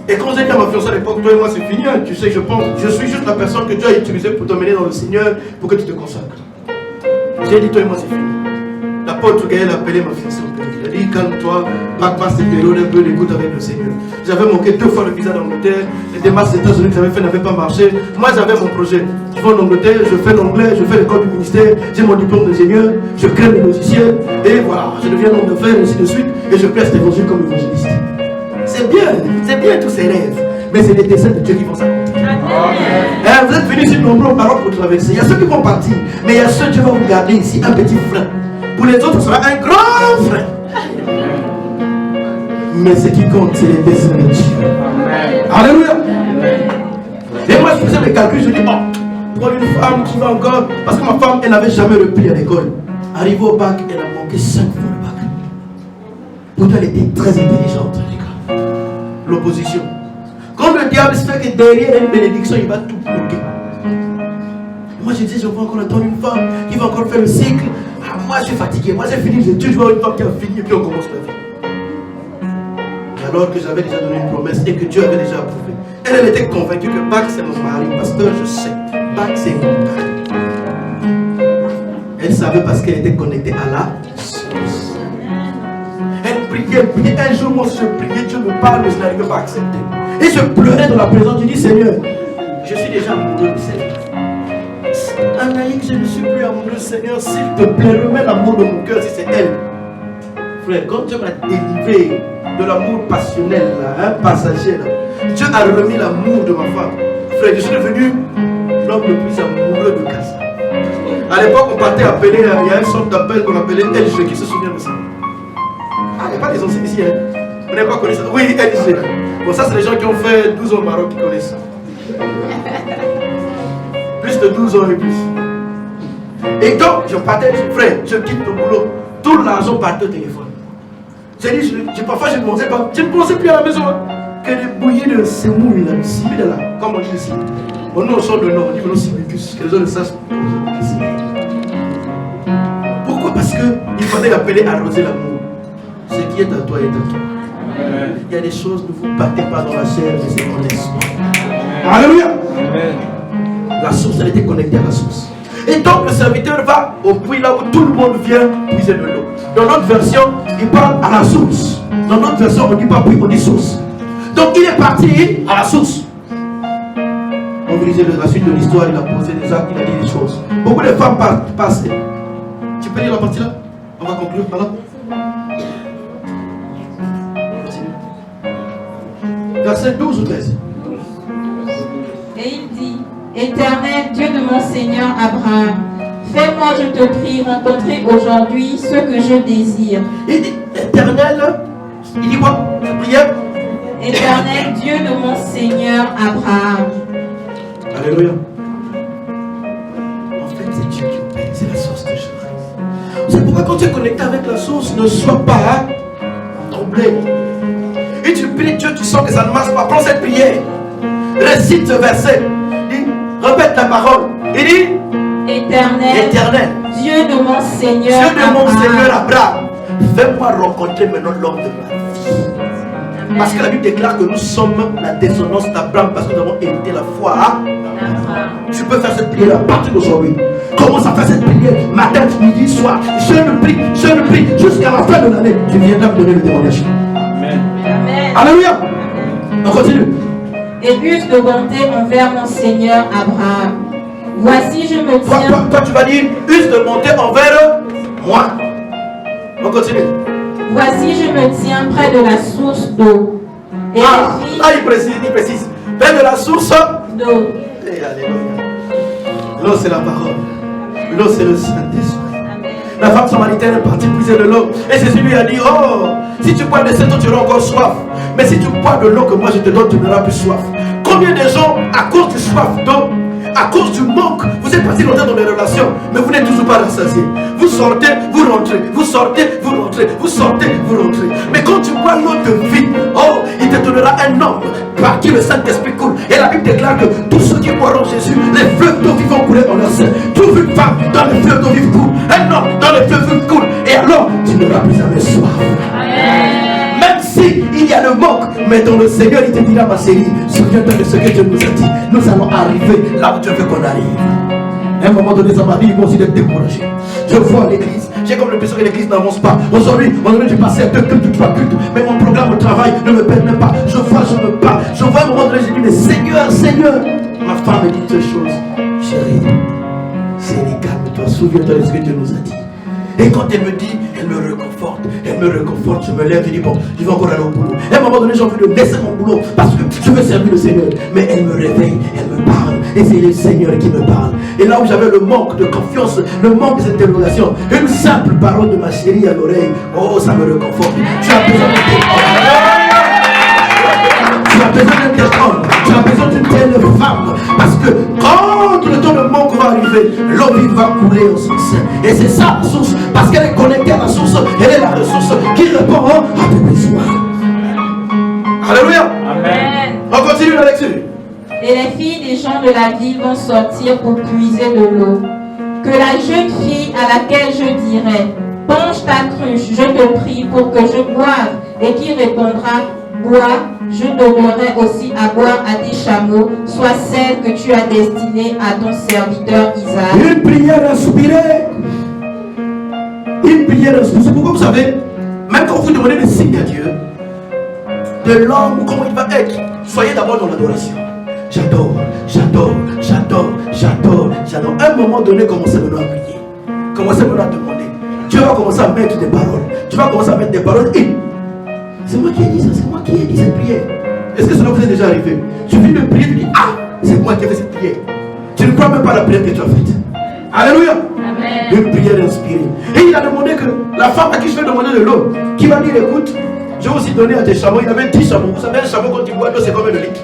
Et quand j'ai dit à ma fiancée à l'époque, toi et moi c'est fini, hein, tu sais, je suis juste la personne que Dieu a utilisée pour t'emmener dans le Seigneur, pour que tu te consacres. J'ai dit, toi et moi c'est fini. L'apôtre Gaël a appelé ma fiancée au pays. Il a dit, calme-toi, passe cette période un peu d'écoute avec le Seigneur. J'avais manqué 2 fois le visa d'Angleterre, les démarches des États-Unis que j'avais fait n'avaient pas marché. Moi j'avais mon projet. Je vais en Angleterre, je fais l'anglais, je fais l'école du ministère, j'ai mon diplôme d'ingénieur, je crée mes logiciels, et voilà, je deviens homme d'affaires, et ainsi de suite, et je prêche l'évangile comme évangéliste. C'est bien tous ces rêves, mais c'est les desseins de Dieu qui vont s'accomplir. Vous êtes venus si nombreux au Maroc pour traverser. Il y a ceux qui vont partir, mais il y a ceux qui vont vous garder ici, un petit frein. Pour les autres, ce sera un grand frein. Mais ce qui compte, c'est les desseins de Dieu. Alléluia. Et moi, je faisais les calculs, je dis, oh, pour une femme qui va encore, parce que ma femme, elle n'avait jamais repris à l'école. Arrivée au bac, elle a manqué 5 fois le bac. Pourtant, elle était très intelligente, les gars. L'opposition. Quand le diable se fait que derrière une bénédiction, il va tout bloquer. Moi je disais, je vais encore attendre une femme qui va encore faire le cycle. Moi je suis fatigué, moi j'ai fini les études, je vois une femme qui a fini et puis on commence la vie. Alors que j'avais déjà donné une promesse et que Dieu avait déjà approuvé. Elle était convaincue que Bac c'est mon mari, pasteur, je sais. Bac c'est mon mari. Elle savait parce qu'elle était connectée à la source. Elle priait. Un jour, moi, je priais, Dieu me parle, mais je n'arrivais pas à accepter. Et je pleurais dans la présence. Je dis, Seigneur, je suis déjà amoureux du Seigneur. Anaïque, je ne suis plus amoureux, Seigneur. S'il te plaît, remets l'amour de mon cœur si c'est elle. Frère, quand Dieu m'a délivré de l'amour passionnel, là, passager, là, Dieu a remis l'amour de ma femme. Frère, je suis devenu l'homme le plus amoureux de Casa. À l'époque, on partait appeler, il y a une sorte d'appel qu'on appelait LG, qui se souvient de ça. Ah, il n'y a pas des anciens ici, hein. Vous n'avez pas connu ça? Oui, LG. Bon, ça, c'est les gens qui ont fait 12 ans au Maroc qui connaissent ça. Plus de 12 ans et plus. Et donc, je partais, frère, je quitte le boulot. Tout l'argent partait au téléphone. J'ai dit, parfois, je ne pensais plus à la maison. Hein. Que des bouillies de semoule, de simile là, comme on dit ici. Bon, nous, on sort de nord, on dit que nous, simicus, que les autres le sachent. Pourquoi? Parce qu'il fallait appeler arroser l'amour. Ce qui est à toi est à toi. Il y a des choses, ne vous battez pas dans la chair, mais c'est dans l'esprit. Alléluia. La source, elle était connectée à la source. Et donc, le serviteur va au puits là où tout le monde vient puiser de l'eau. Dans notre version, il parle à la source. Dans notre version, on ne dit pas puits, on dit source. Donc, il est parti à la source. On vous lisez la suite de l'histoire, il a posé des actes, il a dit des choses. Beaucoup de femmes passent. Tu peux lire la partie là? On va conclure par là. Verset 12 ou 13.
Et il dit, Éternel Dieu de mon Seigneur Abraham, fais-moi, je te prie, rencontrer aujourd'hui ce que je désire.
Il dit, Éternel, il dit quoi? Je priais.
Éternel Dieu de mon Seigneur Abraham.
Alléluia. En fait, c'est Dieu qui paye, c'est la source de Jésus. C'est pourquoi quand tu es connecté avec la source, ne sois pas troublé. Et tu pries Dieu, tu sens que ça ne marche pas. Prends cette prière. récite ce verset. Dis, répète la parole. Il dit, Éternel,
Dieu de mon Seigneur,
Dieu de mon
Abraham.
Seigneur Abraham, fais-moi rencontrer maintenant l'homme de ma vie.
Amen.
Parce que la Bible déclare que nous sommes la descendance d'Abraham parce que nous avons hérité la foi à
Abraham.
Tu peux faire cette prière à partir d'aujourd'hui. Commence à faire cette prière matin, midi, soir. Je le prie jusqu'à la fin de l'année. Tu viendras me donner le témoignage.
Amen.
Amen.
Alléluia. On continue.
Et use de bonté envers mon Seigneur Abraham. Voici, je me tiens.
Toi, tu vas dire, use de bonté envers moi. On continue.
Voici, je me tiens près de la source d'eau. Et
Ah,
les filles
là il précise. Près de la source
d'eau.
Et alléluia. L'eau c'est la parole. L'eau c'est le Saint-Esprit.
Amen.
La femme samaritaine est partie puiser de l'eau. Et Jésus lui a dit, oh, si tu bois de cette eau, tu auras encore soif. Mais si tu bois de l'eau que moi je te donne, tu n'auras plus soif. Combien de gens, à cause du soif d'eau, à cause du manque, vous êtes passé longtemps dans les relations, mais vous n'êtes toujours pas rassasié. Vous sortez, vous rentrez, vous sortez, vous rentrez, vous sortez, vous rentrez. Mais quand tu bois l'eau de vie, oh, il te donnera un homme par qui le Saint-Esprit coule. Et la Bible déclare que tous ceux qui boiront Jésus, les fleuves d'eau vivent vont couler en leur sein. Trouve une femme dans les fleuves d'eau vive coule, un homme dans les fleuves vive coule. Et alors, tu n'auras plus jamais soif. Même si il y a le manque, mais dans le Seigneur, il te dira, ma chérie, souviens-toi de ce que Dieu nous a dit. Nous allons arriver là où Dieu veut qu'on arrive. À un moment donné, ça m'a dit, ils vont aussi être découragés. Je vois l'église, j'ai comme l'impression que l'église n'avance pas. Aujourd'hui, j'ai passé à 2 cultes, 3 cultes, mais mon programme au travail ne me permet pas. Je me bats. Je vois à un moment donné, j'ai dit, mais Seigneur, ma femme me dit deux choses. Chérie, calme-toi, souviens-toi de ce que Dieu nous a dit. Et quand elle me dit, elle me réconforte, je me lève, je dis bon, je vais encore aller au boulot. Et à un moment donné, j'ai envie de laisser mon boulot parce que je veux servir le Seigneur. Mais elle me réveille, elle me parle, et c'est le Seigneur qui me parle. Et là où j'avais le manque de confiance, le manque d'interrogation, une simple parole de ma chérie à l'oreille, oh, ça me réconforte. Tu as besoin de tu as besoin d'une telle femme parce que quand le temps de manque va arriver, l'eau vive va couler au sens. Et c'est ça la source, parce qu'elle est connectée à la source, elle est la ressource qui répond à tes besoins. Alléluia.
Amen.
On continue la lecture.
Et les filles des gens de la ville vont sortir pour puiser de l'eau. Que la jeune fille à laquelle je dirai, penche ta cruche, je te prie pour que je boive, et qui répondra, bois, je donnerai aussi à boire à tes chameaux, soit celle que tu as destinée à ton serviteur Isaac.
Une prière inspirée. Une prière inspirée. C'est pourquoi vous savez, même quand vous demandez des signes à Dieu, de l'homme ou comment il va être, soyez d'abord dans l'adoration. J'adore. À un moment donné, commencez maintenant à prier. Commencez maintenant à demander. Dieu va commencer à mettre des paroles. Tu vas commencer à mettre des paroles et c'est moi qui ai dit ça, c'est moi qui ai dit cette prière. Est-ce que cela vous est déjà arrivé? Tu viens de prier, tu dis, ah, c'est moi qui ai fait cette prière. Tu ne crois même pas à la prière que tu as faite. Alléluia.
Amen.
Une prière inspirée. Et il a demandé que la femme à qui je vais demander de l'eau, qui va dire, écoute, je vais aussi donner à tes chameaux. Il avait 10 chameaux. Vous savez, un chameau quand il boit l'eau, c'est combien de litres?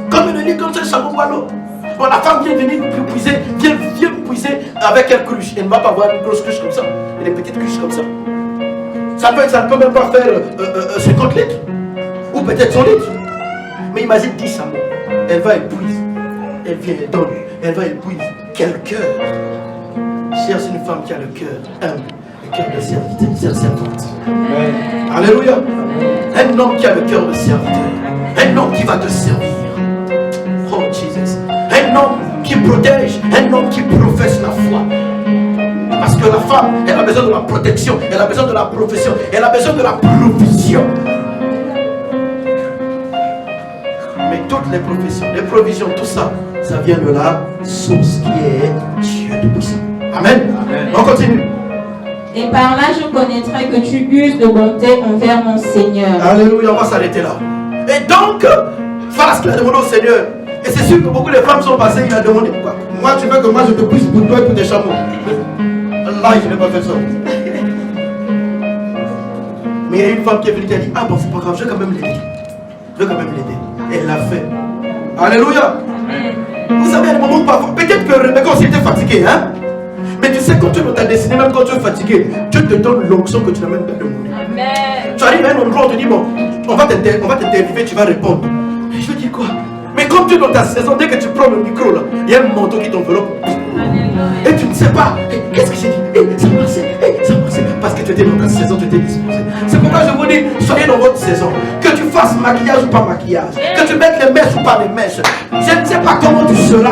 Combien de litres quand un chameau boit l'eau? Bon, la femme vient venir puiser, vient puiser avec quelle cruche. Elle ne va pas avoir une grosse cruche comme ça. Elle a des petites cruches comme ça. Ça ne peut même pas faire 50 litres. Ou peut-être 100 litres. Mais imagine 10 chameaux. Elle va, elle puise. Elle vient, elle donne. Elle va, elle puise. Quel cœur. Cherche une femme qui a le cœur humble. Le cœur de serviteur, servante. Alléluia. Un homme qui a le cœur de serviteur. Un homme qui va te servir. Oh Jesus. Un homme qui protège. Un homme qui professe la foi. Parce que la femme, elle a besoin de la protection, elle a besoin de la profession, elle a besoin de la provision. Mais toutes les professions, les provisions, tout ça, ça vient de la source qui est Dieu Tout-Puissant. Amen. Amen. On continue.
Et par là, je connaîtrai que tu uses de bonté envers mon Seigneur.
Alléluia, on va s'arrêter là. Et donc, voilà ce qu'il a demandé au Seigneur. Et c'est sûr que beaucoup de femmes sont passées, il a demandé quoi? Moi, tu veux que moi je te puisse pour toi et pour tes chameaux? Là, je n'ai pas fait ça. Mais il y a une femme qui est venue qui a dit, ah bon, c'est pas grave, je vais quand même l'aider. Elle l'a fait. Alléluia. Vous savez, à un moment parfois, peut-être que Rebecca aussi était fatiguée, hein? Mais tu sais, quand tu es dans ta destinée, même quand tu es fatigué, Dieu te donne l'onction que tu n'as même pas demandé.
Amen.
Tu arrives à un endroit où on te dit, bon, on va t'interviewer, tu vas répondre. Je veux dire quoi? Mais comme tu es dans ta saison, dès que tu prends le micro là, il y a un manteau qui t'enveloppe. Et tu ne sais pas, qu'est-ce que j'ai dit? Ça marchait, parce que tu étais dans ta saison, tu étais disposé. C'est pourquoi je vous dis, soyez dans votre saison. Que tu fasses maquillage ou pas maquillage, que tu mettes les mèches ou pas les mèches. Je ne sais pas comment tu seras,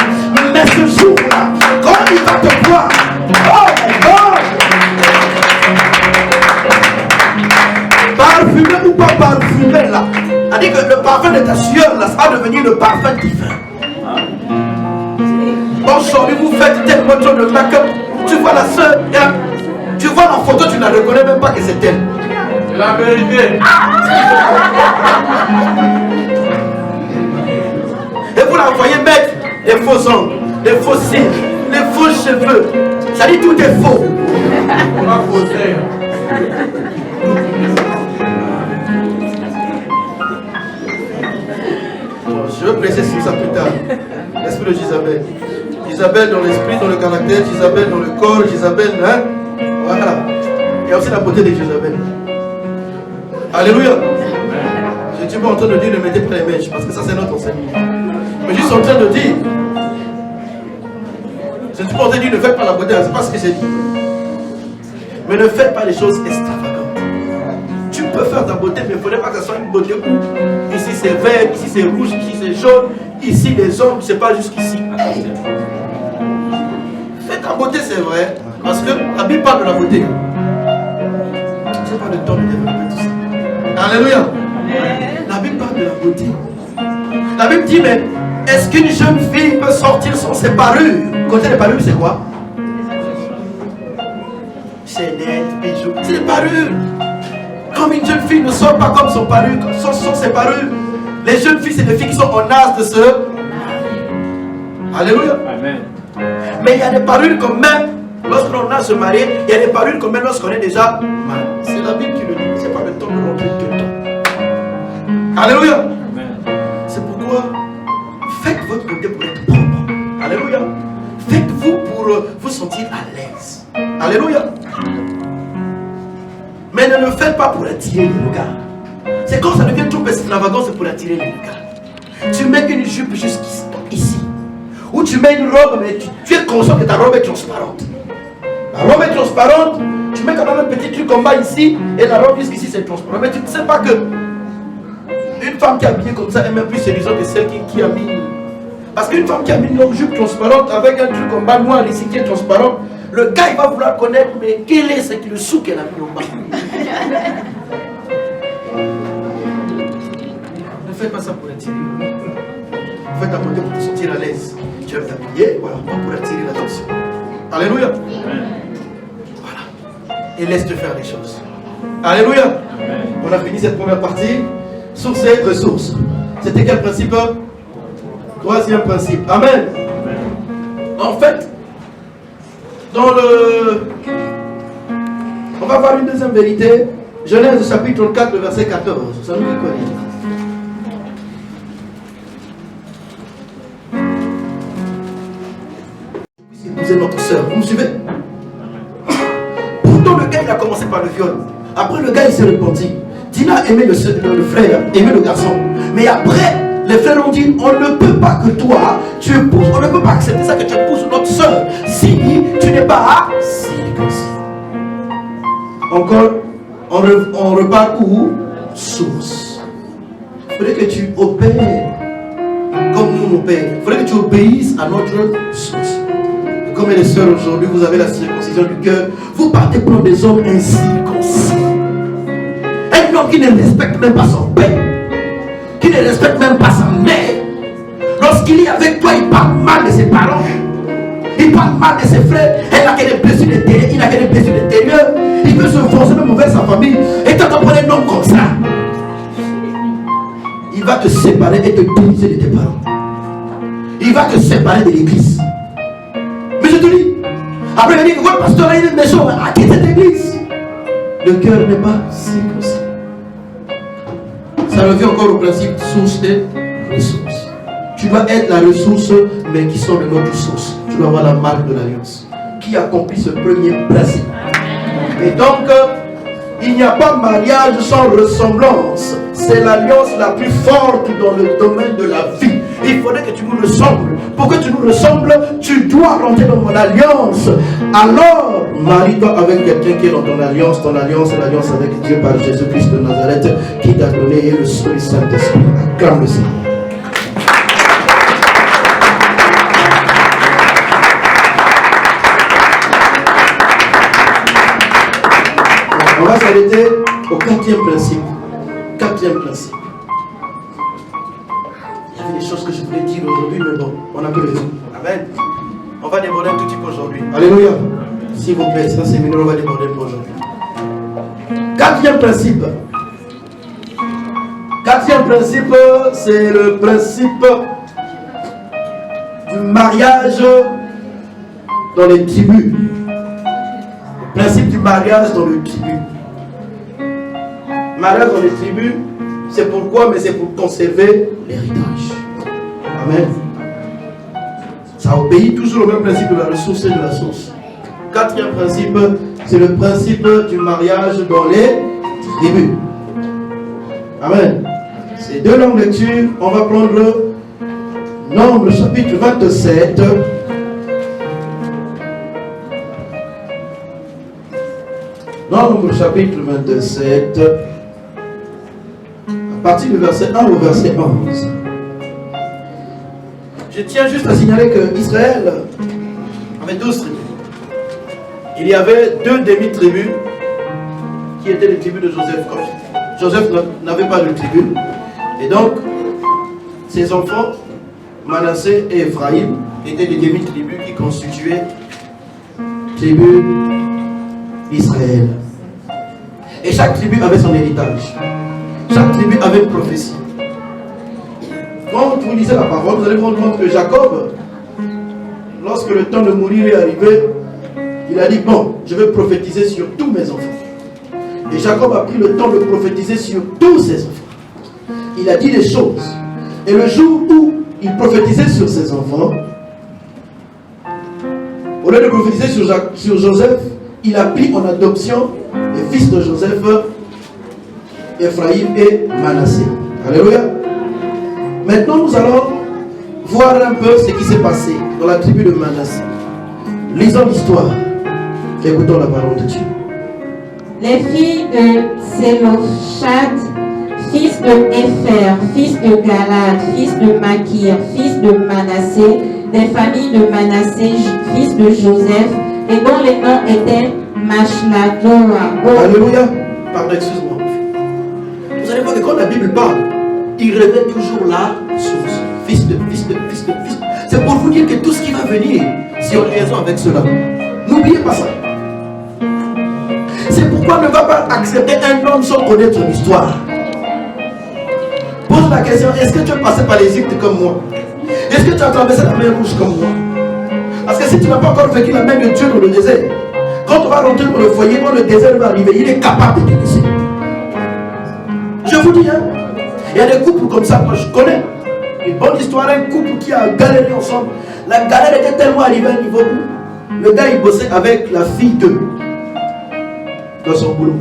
mais ce jour-là, quand il va te voir, oh my God! Parfumé ou pas parfumé là, c'est-à-dire que le parfum de ta sueur là, ça va devenir le parfum divin. Aujourd'hui, vous faites tellement de make-up. Tu vois la soeur, tu vois la photo, tu ne la reconnais même pas que c'est elle.
C'est la vérité.
Et vous la voyez mettre des faux ongles, des faux cils, des faux cheveux. Ça dit tout est faux.
On va poser.
Je vais presser sur ça plus tard. L'esprit de Jézabel. Jézabel dans l'esprit, dans le caractère, Jézabel dans le corps, Jézabel, hein? Voilà. Il y a aussi la beauté de Jézabel. Alléluia. Je ne suis pas en train de dire ne mettez pas les mèches, parce que ça c'est notre enseignement. Mais je suis en train de dire, je ne suis pas en train de dire ne faites pas la beauté, c'est pas ce que j'ai dit. Mais ne faites pas les choses extravagantes. Tu peux faire ta beauté, mais il ne faudrait pas que ce soit une beauté où ici c'est vert, ici c'est rouge, ici c'est jaune, ici les ongles, c'est pas jusqu'ici. Fais ta beauté, c'est vrai, parce que la Bible parle de la beauté. Je n'ai pas le temps de développer tout ça. Alléluia. La Bible parle de la beauté. La Bible dit, mais est-ce qu'une jeune fille peut sortir sans ses parures? Côté des parures, c'est quoi? Chaînettes, bijoux, c'est des parures. Comme une jeune fille ne sort pas comme son parure, sans ses parures. Les jeunes filles, c'est des filles qui sont en âge de se. Alléluia.
Amen.
Mais il y a des parures quand même, lorsqu'on a se marier, il y a des parures quand même lorsqu'on est déjà marié. C'est la Bible qui le dit, c'est pas le temps de rentrer tout le temps. Alléluia.
Amen.
C'est pourquoi faites votre côté pour être propre. Alléluia. Faites-vous pour vous sentir à l'aise. Alléluia. Mais ne le faites pas pour attirer les regards. C'est quand ça devient trop extravagant, c'est pour attirer les regards. Tu mets une jupe jusqu'ici. Ou tu mets une robe, mais tu es conscient que ta robe est transparente. La robe est transparente, tu mets quand même un petit truc en bas ici, et la robe jusqu'ici c'est transparent. Mais tu ne sais pas que une femme qui est habillée comme ça est même plus séduisante que celle qui a mis. Parce qu'une femme qui a mis une longue jupe transparente avec un truc en bas noir ici qui est transparent, le gars il va vouloir connaître, mais quel est ce qui le sou qu'elle a mis en bas. Ne faites pas ça pour attirer. Faites ta beauté pour te sentir à l'aise. Tu aimes t'habiller, voilà, pas pour attirer l'attention. Alléluia. Voilà. Et laisse-te faire les choses. Alléluia.
Amen.
On a fini cette première partie. Sources et ressources. C'était quel principe? Troisième principe. Amen.
Amen.
En fait, dans le... On va voir une deuxième vérité. Genèse chapitre 4, le verset 14. Ça nous dit quoi? Épouser notre soeur. Vous me suivez? Pourtant, le gars, il a commencé par le viol. Après, le gars, il s'est repenti. Dina aimait le frère, aimait le garçon. Mais après, les frères ont dit, on ne peut pas que toi, tu épouses, on ne peut pas accepter ça que tu épouses notre soeur si tu n'es pas circoncis. Encore, on repart où? Source. Il faudrait que tu opères comme nous on opère. Il faudrait que tu obéisses à notre source. Comme les sœurs aujourd'hui, vous avez la circoncision du cœur. Vous partez prendre des hommes incirconcis. Un homme qui ne respecte même pas son père, qui ne respecte même pas sa mère. Lorsqu'il est avec toi, il parle mal de ses parents. Il parle mal de ses frères. Il n'a que des blessures d'intérieur. Il n'a que des blessures d'intérieur. Il veut se forcer même envers sa famille. Et quand on prend un homme comme ça, il va te séparer et te diviser de tes parents. Il va te séparer de l'église. Mais je te dis, après il va dire que votre pasteur là il est méchant, à quitter cette église. Le cœur n'est pas circoncis. Ça revient encore au principe source des ressources. Tu dois être la ressource, mais qui sont de notre source. Tu dois avoir la marque de l'alliance. Qui accomplit ce premier principe. Et donc, Il n'y a pas mariage sans ressemblance. C'est l'alliance la plus forte dans le domaine de la vie. Il faudrait que tu nous ressembles. Pour que tu nous ressembles, tu dois rentrer dans mon alliance. Alors, marie-toi avec quelqu'un qui est dans ton alliance. Ton alliance est l'alliance avec Dieu par Jésus-Christ de Nazareth qui t'a donné le Saint-Esprit. Acclame le Seigneur. On va s'arrêter au quatrième principe. Quatrième principe. Il y avait des choses que je voulais dire aujourd'hui, mais bon, on n'a plus le temps. Amen. On va déborder un tout petit peu aujourd'hui. Alléluia. S'il vous plaît, ça c'est mineur, on va déborder pour aujourd'hui. Quatrième principe. Quatrième principe, c'est le principe du mariage dans les tribus. Le principe du mariage dans les tribus. Mariage dans les tribus, c'est pourquoi, mais c'est pour conserver l'héritage. Amen. Ça obéit toujours au même principe de la ressource et de la source. Quatrième principe, c'est le principe du mariage dans les tribus. Amen. Ces deux longues lectures, on va prendre Nombre chapitre 27. Nombre chapitre 27. À partir du verset 1 au verset 11. Je tiens juste à signaler que Israël avait 12 tribus. Il y avait 2 demi-tribus qui étaient les tribus de Joseph. Joseph n'avait pas de tribu. Et donc, ses enfants, Manassé et Ephraïm, étaient des demi-tribus qui constituaient tribu d'Israël. Et chaque tribu avait son héritage. Chaque tribu avait une prophétie. Quand vous lisez la parole, vous allez vous rendre compte que Jacob, lorsque le temps de mourir est arrivé, il a dit, bon, je vais prophétiser sur tous mes enfants. Et Jacob a pris le temps de prophétiser sur tous ses enfants. Il a dit des choses. Et le jour où il prophétisait sur ses enfants, au lieu de prophétiser sur Joseph, il a pris en adoption les fils de Joseph, Ephraïm et Manassé. Alléluia. Maintenant, nous allons voir un peu ce qui s'est passé dans la tribu de Manassé. Lisons l'histoire. Écoutons la parole de Dieu.
Les filles de Sélophad, fils de Épher, fils de Galad, fils de Makir, fils de Manassé, des familles de Manassé, fils de Joseph, et dont les noms étaient Mashla,
Alléluia. Pardon, excuse-moi. Vous allez voir que quand la Bible parle, il révèle toujours la source. Fils de. C'est pour vous dire que tout ce qui va venir, c'est en liaison avec cela. N'oubliez pas ça. C'est pourquoi ne va pas accepter un homme sans connaître son histoire. Pose la question, est-ce que tu es passé par l'Égypte comme moi? Est-ce que tu as traversé la mer Rouge comme moi? Parce que si tu n'as pas encore vécu la main de Dieu dans le désert, quand on va rentrer dans le foyer, quand le désert va arriver, il est capable de te laisser. Je vous dis, hein, il y a des couples comme ça, moi je connais. Une bonne histoire, un couple qui a galéré ensemble. La galère était tellement arrivée à un niveau où le gars il bossait avec la fille d'eux dans son boulot.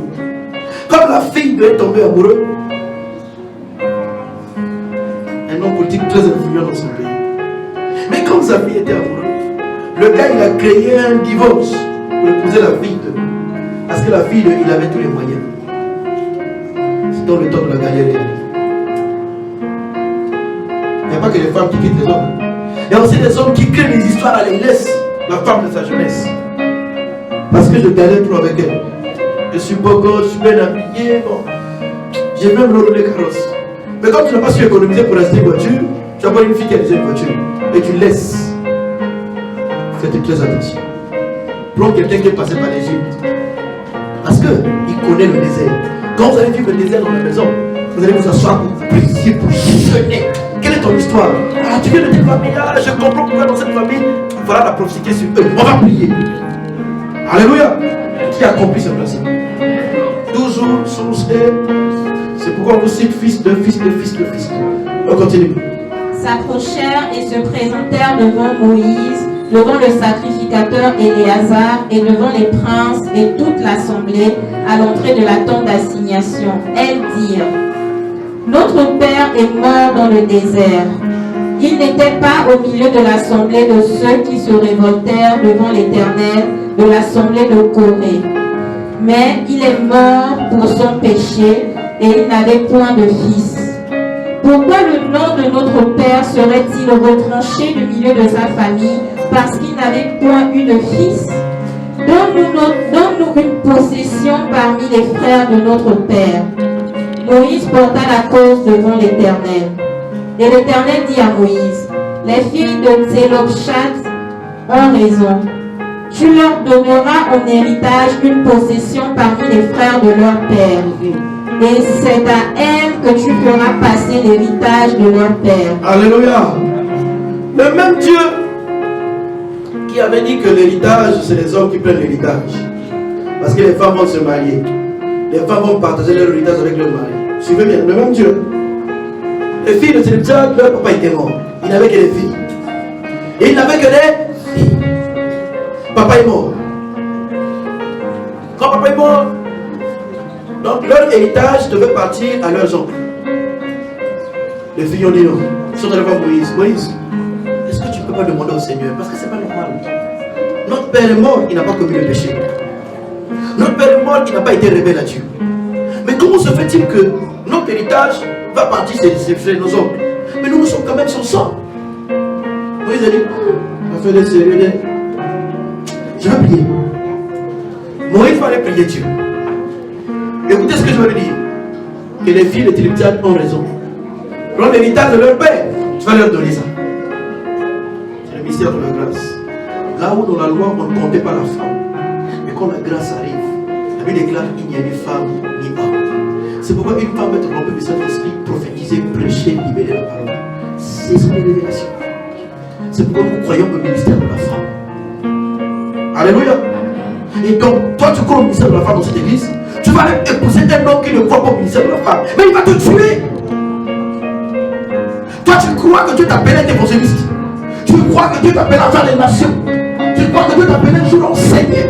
Comme la fille d'eux est tombée amoureux, un homme politique très influent dans son pays. Mais comme sa fille était amoureuse, le gars il a créé un divorce pour épouser la fille d'eux. Parce que la fille d'eux, il avait tous les moyens. C'est dans le temps de la galère. Il n'y a pas que les femmes qui quittent les hommes. Il y a aussi des hommes qui créent des histoires à les laissent la femme de sa jeunesse. Parce que je galère trop avec elle. Je suis beau gosse, je suis bien habillé, bon. J'ai même le carrosse. Mais quand tu n'as pas su économiser pour acheter une voiture, tu as pas une fille qui a déjà une voiture. Et tu laisses. Faites très attention. Prends quelqu'un qui est passé par l'Égypte. Parce qu'il connaît le désert. Quand vous allez vivre le désert dans la maison, vous allez vous asseoir pour prier, pour jeûner. Quelle est ton histoire? Ah, tu viens de cette famille, ah, je comprends pourquoi dans cette famille. Voilà la prophétie qui est sur eux. On va prier. Alléluia. Qui accomplit ce principe? Toujours source et. C'est pourquoi on vous cite fils de. On continue.
S'approchèrent et se présentèrent devant Moïse, devant le sacrificateur Éléazar et devant les princes et toute l'assemblée à l'entrée de la tente d'assignation. Elles dirent: Notre père est mort dans le désert. Il n'était pas au milieu de l'assemblée de ceux qui se révoltèrent devant l'Éternel de l'assemblée de Corée. Mais il est mort pour son péché et il n'avait point de fils. Pourquoi le nom de notre père serait-il retranché du milieu de sa famille parce qu'il n'avait point eu de fils? Donne-nous une possession parmi les frères de notre père. Moïse porta la cause devant l'Éternel. Et l'Éternel dit à Moïse: Les filles de Tsélophshat ont raison. Tu leur donneras en héritage une possession parmi les frères de leur père. Et c'est à elles que tu feras passer l'héritage de leur père.
Alléluia. Le même Dieu qui avait dit que l'héritage, c'est les hommes qui prennent l'héritage. Parce que les femmes vont se marier. Les femmes vont partager leur héritage avec leur mari. Suivez bien, le même Dieu. Les filles de Tsélophshat, leur papa était mort. Il n'avait que des filles. Et il n'avait que des filles. Papa est mort. Quand papa est mort, donc leur héritage devait partir à leurs oncles. Les filles ont dit non. Ils sont allés voir Moïse. Moïse, est-ce que tu ne peux pas demander au Seigneur? Parce que ce n'est pas normal. Notre père est mort, il n'a pas commis le péché. Notre père est mort, il n'a pas été rebelle à Dieu. Mais comment se fait-il que notre héritage va partir chez nos oncles? Mais nous sommes quand même son sang. Moïse a dit, on fait des sérieux. Je vais prier. Moïse va aller prier Dieu. Écoutez ce que je vais lui dire. Que les filles de Tsélophshat ont raison. Prends l'héritage de leur père, tu vas leur donner ça. C'est le mystère de la grâce. Là où dans la loi on ne comptait pas la femme. Mais quand la grâce arrive, la Bible déclare qu'il n'y a ni femme ni homme. C'est pourquoi une femme peut être remplie de Saint-Esprit, prophétiser, prêcher, libérer la parole. C'est son révélation. C'est pourquoi nous croyons au ministère de la femme. Alléluia. Et donc, toi tu crois au ministère de la femme dans cette église, tu vas même épouser un homme qui ne croit pas au ministère de la femme. Mais il va te tuer. Toi tu crois que Dieu t'appelait évangéliste. Tu crois que Dieu t'appelle à faire les nations. Tu crois que Dieu t'appelle un jour enseigner.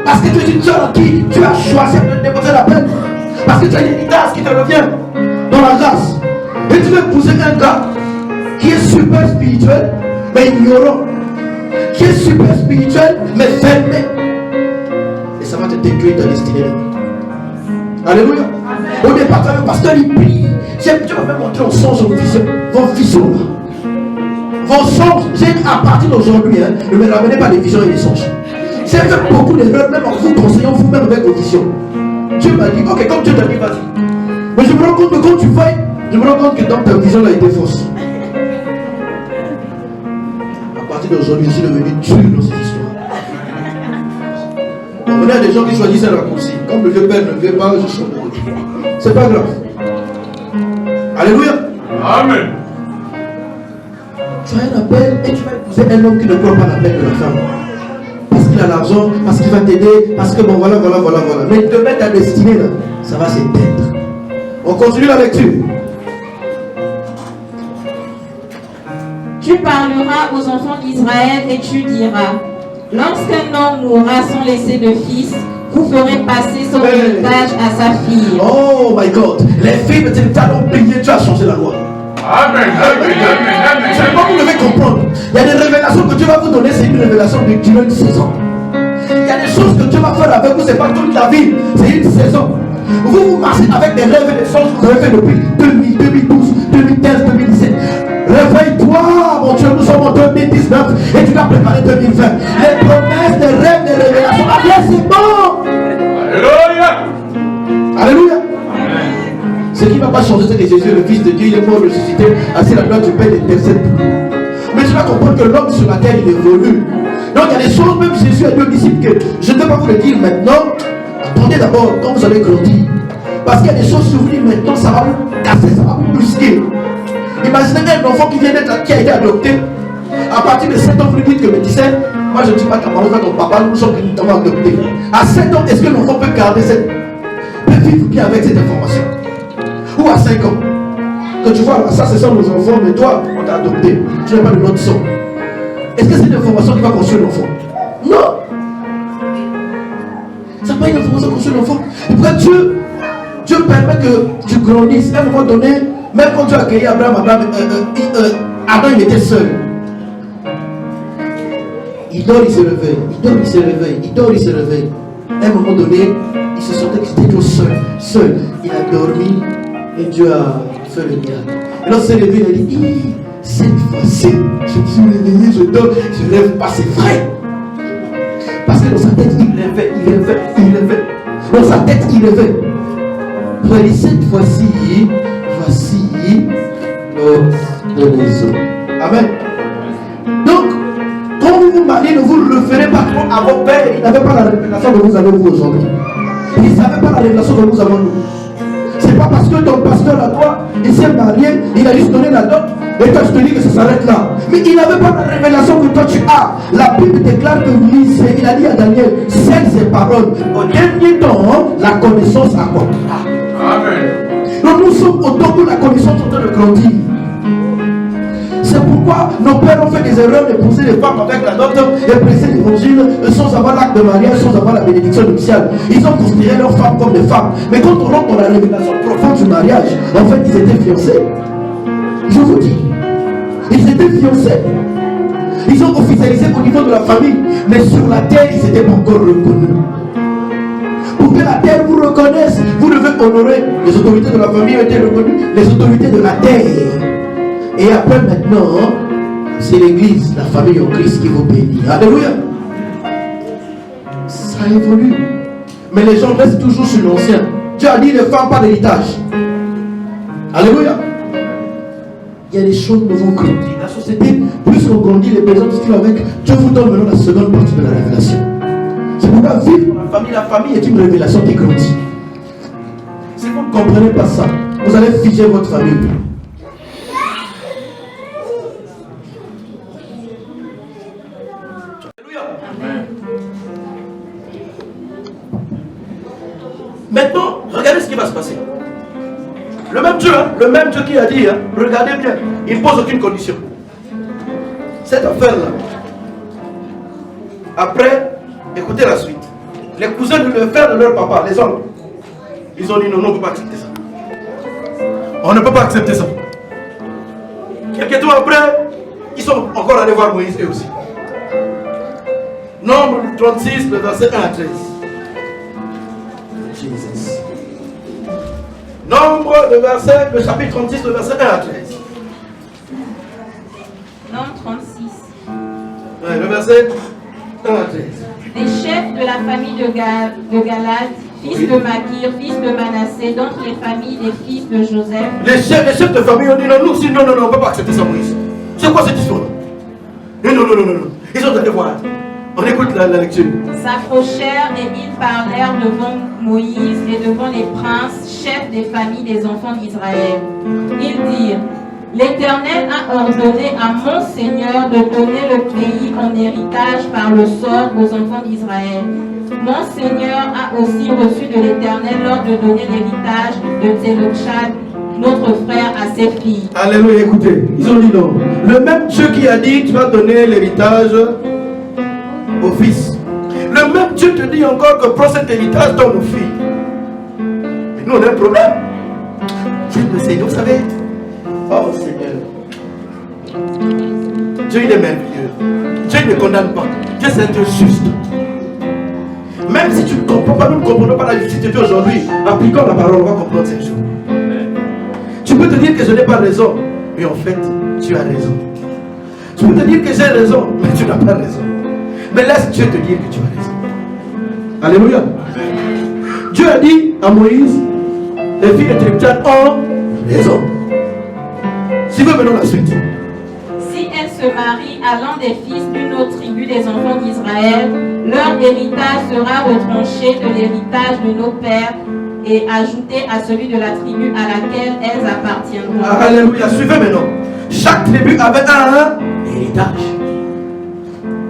Parce que tu es une soeur en qui tu as choisi de déposer la peine. Parce que tu as une héritage qui te revient dans la grâce. Et tu veux épouser un gars qui est super spirituel, mais ignorant. Qui est super spirituel, mais fermé. Et ça va te détruire ta destinée. Alléluia. Au départ, quand le pasteur il prie, Dieu va même montrer en songe, vos visions là. Vos songes, à partir d'aujourd'hui, ne me ramenez pas les visions et les songes. J'ai fait beaucoup d'erreurs, même en vous conseillant vous-même avec vos visions. Dieu m'a dit, ok, comme Dieu t'a dit, vas-y. Mais je me rends compte que quand tu vois, je me rends compte que dans ta vision, elle a été fausse. À partir d'aujourd'hui, je suis devenu dur dans ces histoires. On a des gens qui choisissent un raccourci. Comme le vieux père ne veut pas, je chante. C'est pas grave. Alléluia.
Amen.
Tu as un appel et tu vas épouser un homme qui ne croit pas l'appel de la femme. Parce qu'il a l'argent, parce qu'il va t'aider, parce que bon voilà. Mais te mettre ta destinée là, ça va s'éteindre. On continue la lecture.
Tu parleras aux enfants d'Israël et tu diras: Lorsqu'un homme mourra sans laisser de fils, vous ferez passer son héritage à sa fille.
Oh my God, les filles de Tsélophshat ont prié, tu as changé la loi.
Amen.
C'est pas vous devez comprendre. Il y a des révélations que Dieu va vous donner, c'est une révélation de durée une saison. Il y a des choses que Dieu va faire avec vous, c'est pas toute la vie, c'est une saison. Vous marchez avec des rêves et des choses que vous avez fait depuis 2000, 2012, 2015, 2017. Réveille-toi, mon Dieu, nous sommes en 2019 et tu vas préparer 2020. Les promesses, les rêves, les révélations, c'est bon.
Alléluia.
Alléluia. Ce qui ne va pas changer, c'est que Jésus, le Fils de Dieu, il est mort ressuscité, assis à la droite du Père d'intercède. Mais tu vas comprendre que l'homme sur la terre, il évolue. Donc il y a des choses, même Jésus a dit aux disciples que je ne peux pas vous le dire maintenant. Attendez d'abord quand vous allez grandir. Parce qu'il y a des choses sur vous maintenant, ça va vous casser, ça va vous brusquer. Imaginez un enfant qui vient d'être, qui a été adopté. À partir de 7 ans, vous lui dites que mais tu sais, moi je ne dis pas ta maman, ton papa, nous sommes adoptés. À 7 ans, est-ce que l'enfant peut garder peut vivre bien avec cette information? Ou à 5 ans? Que tu vois, ça ce sont nos enfants, mais toi, on t'a adopté. Tu n'as pas de notre sang. Est-ce que c'est une information qui va construire l'enfant? Non. Ça n'a pas une influence sur construire l'enfant. Et pourquoi Dieu permet que tu grandisses. À un moment donné, même quand tu as accueilli Abraham, Adam il était seul. Il dort, il se réveille. Il dort, il se réveille. Il dort, il se réveille. À un moment donné, il se sentait qu'il était toujours seul. Il a dormi et Dieu a fait le miracle. Et lorsqu'il s'est réveillé, il a dit, cette fois-ci, je suis réveillé, je dors, je ne rêve pas, c'est vrai. Parce que dans sa tête, il rêvait. Dans sa tête, il rêvait. Il a dit, cette fois-ci, voici l'eau de maison. Amen. Donc, quand vous vous mariez, ne vous le referez pas trop à vos pères. Ils n'avaient pas la révélation que vous avez vous aujourd'hui. Ils ne savaient pas la révélation que nous avons nous. C'est pas parce que ton pasteur à toi, il s'est marié, il a juste donné la dot, et toi je te dis que ça s'arrête là. Mais il n'avait pas la révélation que toi tu as. La Bible déclare que lui, il a dit à Daniel, celles ces paroles, au dernier temps, la connaissance accordera. Amen. Donc nous sommes au temps où la connaissance est en train de grandir. C'est pourquoi nos pères ont fait des erreurs d'épouser les femmes avec la dot et presser l'évangile sans avoir l'acte de mariage, sans avoir la bénédiction nuptiale. Ils ont considéré leurs femmes comme des femmes. Mais quand on rentre dans la révélation profonde du mariage, en fait, ils étaient fiancés. Je vous dis, ils étaient fiancés. Ils ont officialisé au niveau de la famille, mais sur la terre, ils n'étaient pas encore reconnus. Pour que la terre vous reconnaisse, vous devez honorer. Les autorités de la famille ont été reconnues, les autorités de la terre. Et après maintenant, c'est l'église, la famille en Christ qui vous bénit. Alléluia. Ça évolue. Mais les gens restent toujours sur l'ancien. Dieu a dit les femmes pas d'héritage. Alléluia. Il y a des choses qui vont grandir. La société, plus on grandit, les personnes qui avec, Dieu vous donne maintenant la seconde partie de la révélation. C'est pourquoi vivre dans la famille est une révélation qui grandit. Si vous ne comprenez pas ça, vous allez figer votre famille. Maintenant, regardez ce qui va se passer. Le même Dieu qui a dit, regardez bien, il ne pose aucune condition. Cette affaire-là, après, écoutez la suite. Les cousins de le frère de leur papa, les oncles, ils ont dit non, on ne peut pas accepter ça. On ne peut pas accepter ça. Quelques temps après, ils sont encore allés voir Moïse eux aussi. Nombre 36, le verset 1 à 13. Jesus. Nombre de versets, le chapitre 36, le verset 1 à 13.
Nombre 36.
Ouais, le verset 1 à 13.
Les chefs de la famille de Galad, fils de Makir, fils de Manassé, d'entre les familles des fils de Joseph.
Les chefs de famille ont dit non, nous aussi, non, on ne peut pas accepter ça, Moïse. C'est quoi cette histoire-là? Non. Ils ont allé voir. On écoute la lecture.
S'approchèrent et ils parlèrent devant Moïse et devant les princes, chefs des familles des enfants d'Israël. Ils dirent, l'Éternel a ordonné à mon Seigneur de donner le pays en héritage par le sort aux enfants d'Israël. Mon Seigneur a aussi reçu de l'Éternel l'ordre de donner l'héritage de Télotchad, notre frère, à ses filles.
Alléluia, écoutez, ils ont dit non. Le même Dieu qui a dit, tu vas donner l'héritage au fils. Le même Dieu te dit encore que prends cet héritage dans nos filles. Mais nous on a un problème. Dieu le Seigneur, vous savez. Oh Seigneur. Dieu il est merveilleux. Dieu ne condamne pas. Dieu c'est un Dieu juste. Même si tu ne comprends pas, nous ne comprenons pas la justice de Dieu aujourd'hui. Appliquons la parole, on va comprendre ces jours. Tu peux te dire que je n'ai pas raison. Mais en fait, tu as raison. Tu peux te dire que j'ai raison, mais tu n'as pas raison. Mais laisse Dieu te dire que tu as raison. Alléluia. Dieu a dit à Moïse, les filles de Télotchad ont raison. Si vous venons la suite.
Si elles se marient à l'un des fils d'une autre tribu des enfants d'Israël, leur héritage sera retranché de l'héritage de nos pères et ajouté à celui de la tribu à laquelle elles appartiendront.
Alléluia. Suivez maintenant. Chaque tribu avait un héritage.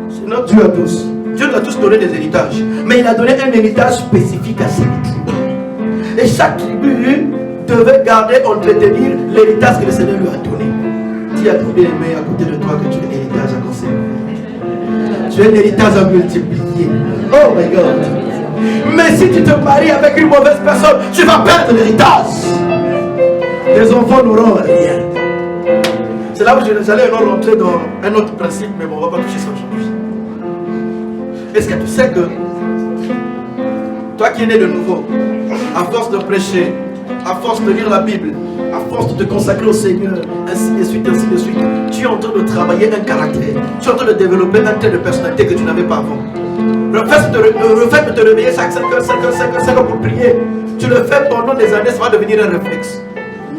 C'est notre Dieu à tous. Dieu nous a tous donné des héritages. Mais il a donné un héritage spécifique à cette tribu. Et chaque tribu devait garder, entretenir l'héritage que le Seigneur lui a donné. Dis à ton bien-aimé à côté de toi que tu as un héritage à conserver. Tu as un héritage à multiplier. Oh my God. Mais si tu te maries avec une mauvaise personne, tu vas perdre l'héritage. Les enfants n'auront rien. C'est là où j'allais rentrer dans un autre principe, mais bon, on ne va pas toucher ça aujourd'hui. Est-ce que tu sais que toi qui es né de nouveau, à force de prêcher, à force de lire la Bible, à force de te consacrer au Seigneur, ainsi de suite, tu es en train de travailler un caractère, tu es en train de développer un trait de personnalité que tu n'avais pas avant. Le fait de te réveiller chaque 5 heures pour prier, tu le fais pendant des années, ça va devenir un réflexe.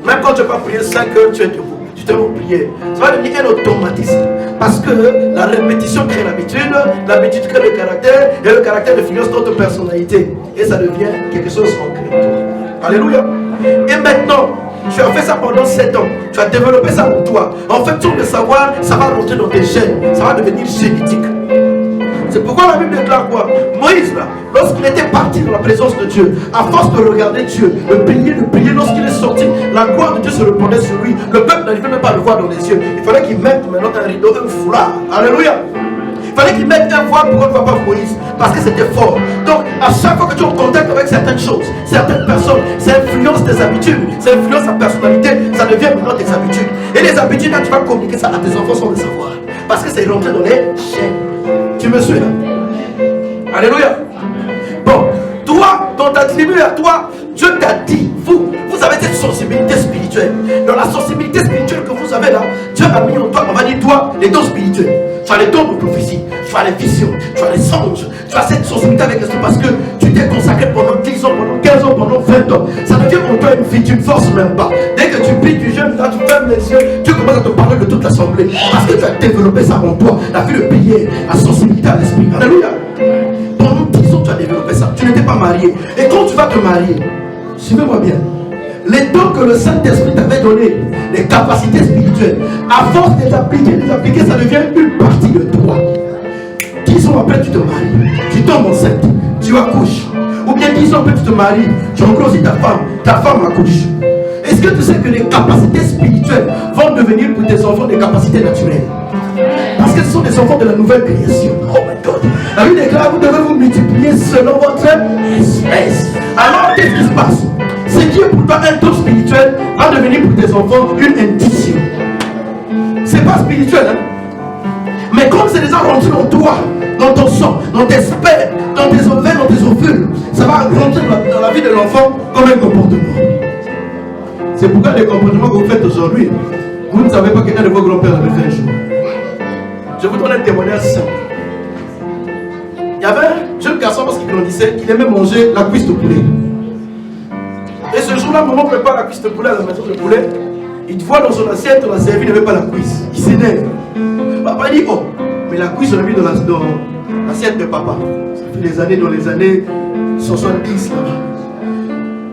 Même quand tu vas prier 5 heures, tu es debout. Tu te pour prier. Ça va devenir un automatisme. Parce que la répétition crée l'habitude crée le caractère, et le caractère influence notre personnalité. Et ça devient quelque chose en toi. Alléluia. Et maintenant, tu as fait ça pendant 7 ans. Tu as développé ça pour toi. En fait, sans le savoir, ça va rentrer dans tes gènes. Ça va devenir génétique. C'est pourquoi la Bible déclare quoi? Moïse, là, lorsqu'il était parti dans la présence de Dieu, à force de regarder Dieu, de prier, lorsqu'il est sorti, la gloire de Dieu se répandait sur lui. Le peuple n'arrivait même pas à le voir dans les yeux. Il fallait qu'il mette maintenant un rideau, un foulard. Alléluia. Il fallait qu'il mette un voile pour qu'on ne voit pas Moïse. Parce que c'était fort. Donc, à chaque fois que tu es en contact avec certaines choses, certaines personnes, ça influence tes habitudes, ça influence ta personnalité, ça devient maintenant tes habitudes. Et les habitudes, là, tu vas communiquer ça à tes enfants sans le savoir. Parce que c'est rentré dans les chaînes. Tu me suis là? Alléluia. Bon, toi, dans ta tribu à toi, Dieu t'a dit, vous avez cette sensibilité spirituelle. Dans la sensibilité spirituelle que vous avez là, Dieu a mis en toi, on va dire toi, les dons spirituels. Tu as les dons de prophétie, tu as les visions, tu as les songes, tu as cette sensibilité avec l'esprit parce que tu t'es consacré pendant 10 ans, pendant 15 ans, pendant 20 ans. Ça devient pour toi une vie, tu ne forces même pas. Dès que tu pries, tu jeûnes, là, tu fermes les yeux, tu commences à te parler de toute l'assemblée. Parce que tu as développé ça en toi, la vie de prière, la sensibilité à l'esprit. Alléluia. Pendant 10 ans, tu as développé ça. Tu n'étais pas marié. Et quand tu vas te marier, suivez-moi bien. Les dons que le Saint-Esprit t'avait donné, les capacités spirituelles, à force de les appliquer, ça devient une partie de toi. 10 ans après, tu te maries, tu tombes enceinte, tu accouches. Ou bien 10 ans après, tu te maries, tu rencontres aussi ta femme accouche. Est-ce que tu sais que les capacités spirituelles vont devenir pour tes enfants des capacités naturelles? Parce que ce sont des enfants de la nouvelle création. Oh my God. La Bible déclare, vous devez vous multiplier selon votre espèce. Alors, qu'est-ce qui se passe? Ce qui est pour toi un don spirituel va devenir pour tes enfants une intuition. C'est pas spirituel, hein? Mais comme c'est déjà rentré dans toi, dans ton sang, dans tes spermes, dans tes ovaires, dans tes ovules, ça va rentrer dans la vie de l'enfant comme un comportement. C'est pourquoi les comportements que vous faites aujourd'hui, vous ne savez pas qu'un de vos grands-pères l'avait fait un jour. Je vous donne un témoignage simple. Il y avait un jeune garçon, parce qu'il grandissait, il aimait manger la cuisse de poulet. Et ce jour-là, maman prépare la cuisse de poulet à la maison de poulet. Il te voit dans son assiette, on a servi, il n'avait pas la cuisse. Il s'énerve. Papa dit, oh, mais la cuisse, on l'a mis dans l'assiette de papa. Ça fait des années, dans les années 70 là.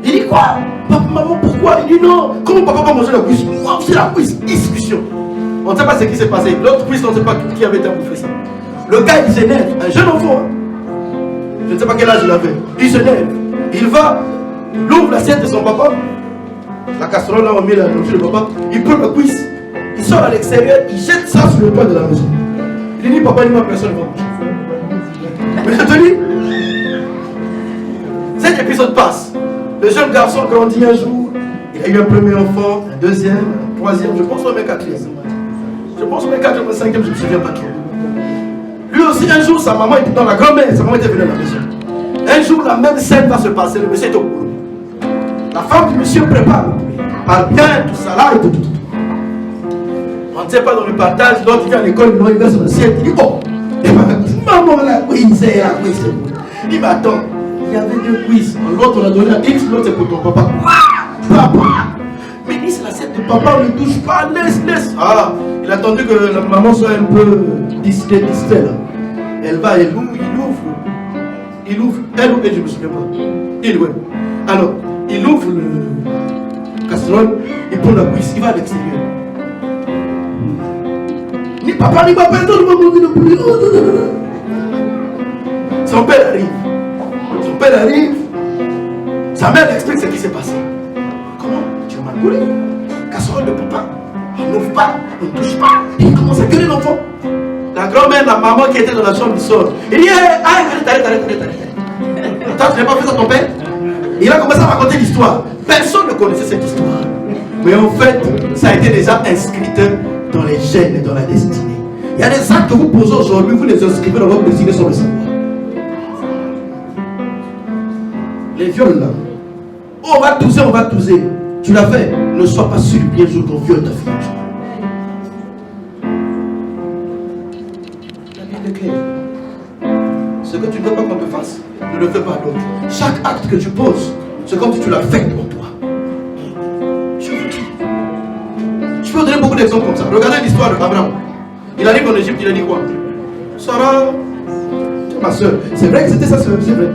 Il dit quoi? Papa, maman, pourquoi? Il dit non. Comment papa va manger la cuisse? Moi, c'est la cuisse. Discussion. On ne sait pas ce qui s'est passé. L'autre cuisse, on ne sait pas qui avait été bouffé ça. Le gars, il s'énerve. Un jeune enfant. Je ne sais pas quel âge il avait. Il s'énerve. Il va. Il ouvre l'assiette de son papa. La casserole là, on met la nourriture de papa. Il prend la cuisse. Il sort à l'extérieur. Il jette ça sur le toit de la maison. Il dit, papa, il m'a personne va manger. Mais je te dis, cet épisode passe. Le jeune garçon grandit un jour. Il a eu un premier enfant, un deuxième, un troisième, je pense même un quatrième. Je pense même un quatrième, un cinquième, je ne me souviens pas trop. Lui aussi, un jour, sa maman était dans la grand-mère. Sa maman était venue à la maison. Un jour, la même scène va se passer. Le monsieur est au boulot. La femme du monsieur prépare. Parle bien, tout ça là et tout. On ne sait pas dans le partage. L'autre vient à l'école, il va sur l'assiette. Il dit, oh, maman, la cuisse, la cuisse. Il dit, mais attends, il y avait deux cuisses. L'autre, on a donné à X, l'autre, c'est pour ton papa. Papa. Mais dit, c'est l'assiette de papa, on ne touche pas, laisse. Ah, il a attendu que la maman soit un peu distrait là. Elle va, elle ouvre, il ouvre, elle ou elle, je ne me souviens pas. Il, ouais. Alors, il ouvre le casserole, il prend la cuisse, il va à l'extérieur. Ni papa, ni papa, non, ne va plus. Son père arrive. Sa mère explique ce qui s'est passé. Comment? Tu as mal coulé. Casserole de papa. On n'ouvre pas, on ne touche pas. Il commence à gueuler l'enfant. La grand-mère, la maman qui était dans la chambre du sort. Il dit, arrête. Toi, tu n'as pas fait ça à ton père? Il a commencé à raconter l'histoire. Personne ne connaissait cette histoire. Mais en fait, ça a été déjà inscrit dans les gènes et dans la destinée. Il y a des actes que vous posez aujourd'hui, vous les inscrivez dans votre destinée sans le savoir. Les viols là. Oh, on va tousser, on va tousser. Tu l'as fait. Ne sois pas surpris un jour qu'on viole ta fille. La Bible est claire. Ce que tu ne veux pas qu'on te fasse, ne le fais pas à d'autres. Chaque acte que tu poses, c'est comme si tu l'as fait pour toi. Je vous dis. Je peux vous donner beaucoup d'exemples comme ça. Regardez l'histoire d'Abraham. Il arrive en Égypte, il a dit quoi? Sarah, c'est ma soeur. C'est vrai que c'était sa soeur, c'est vrai.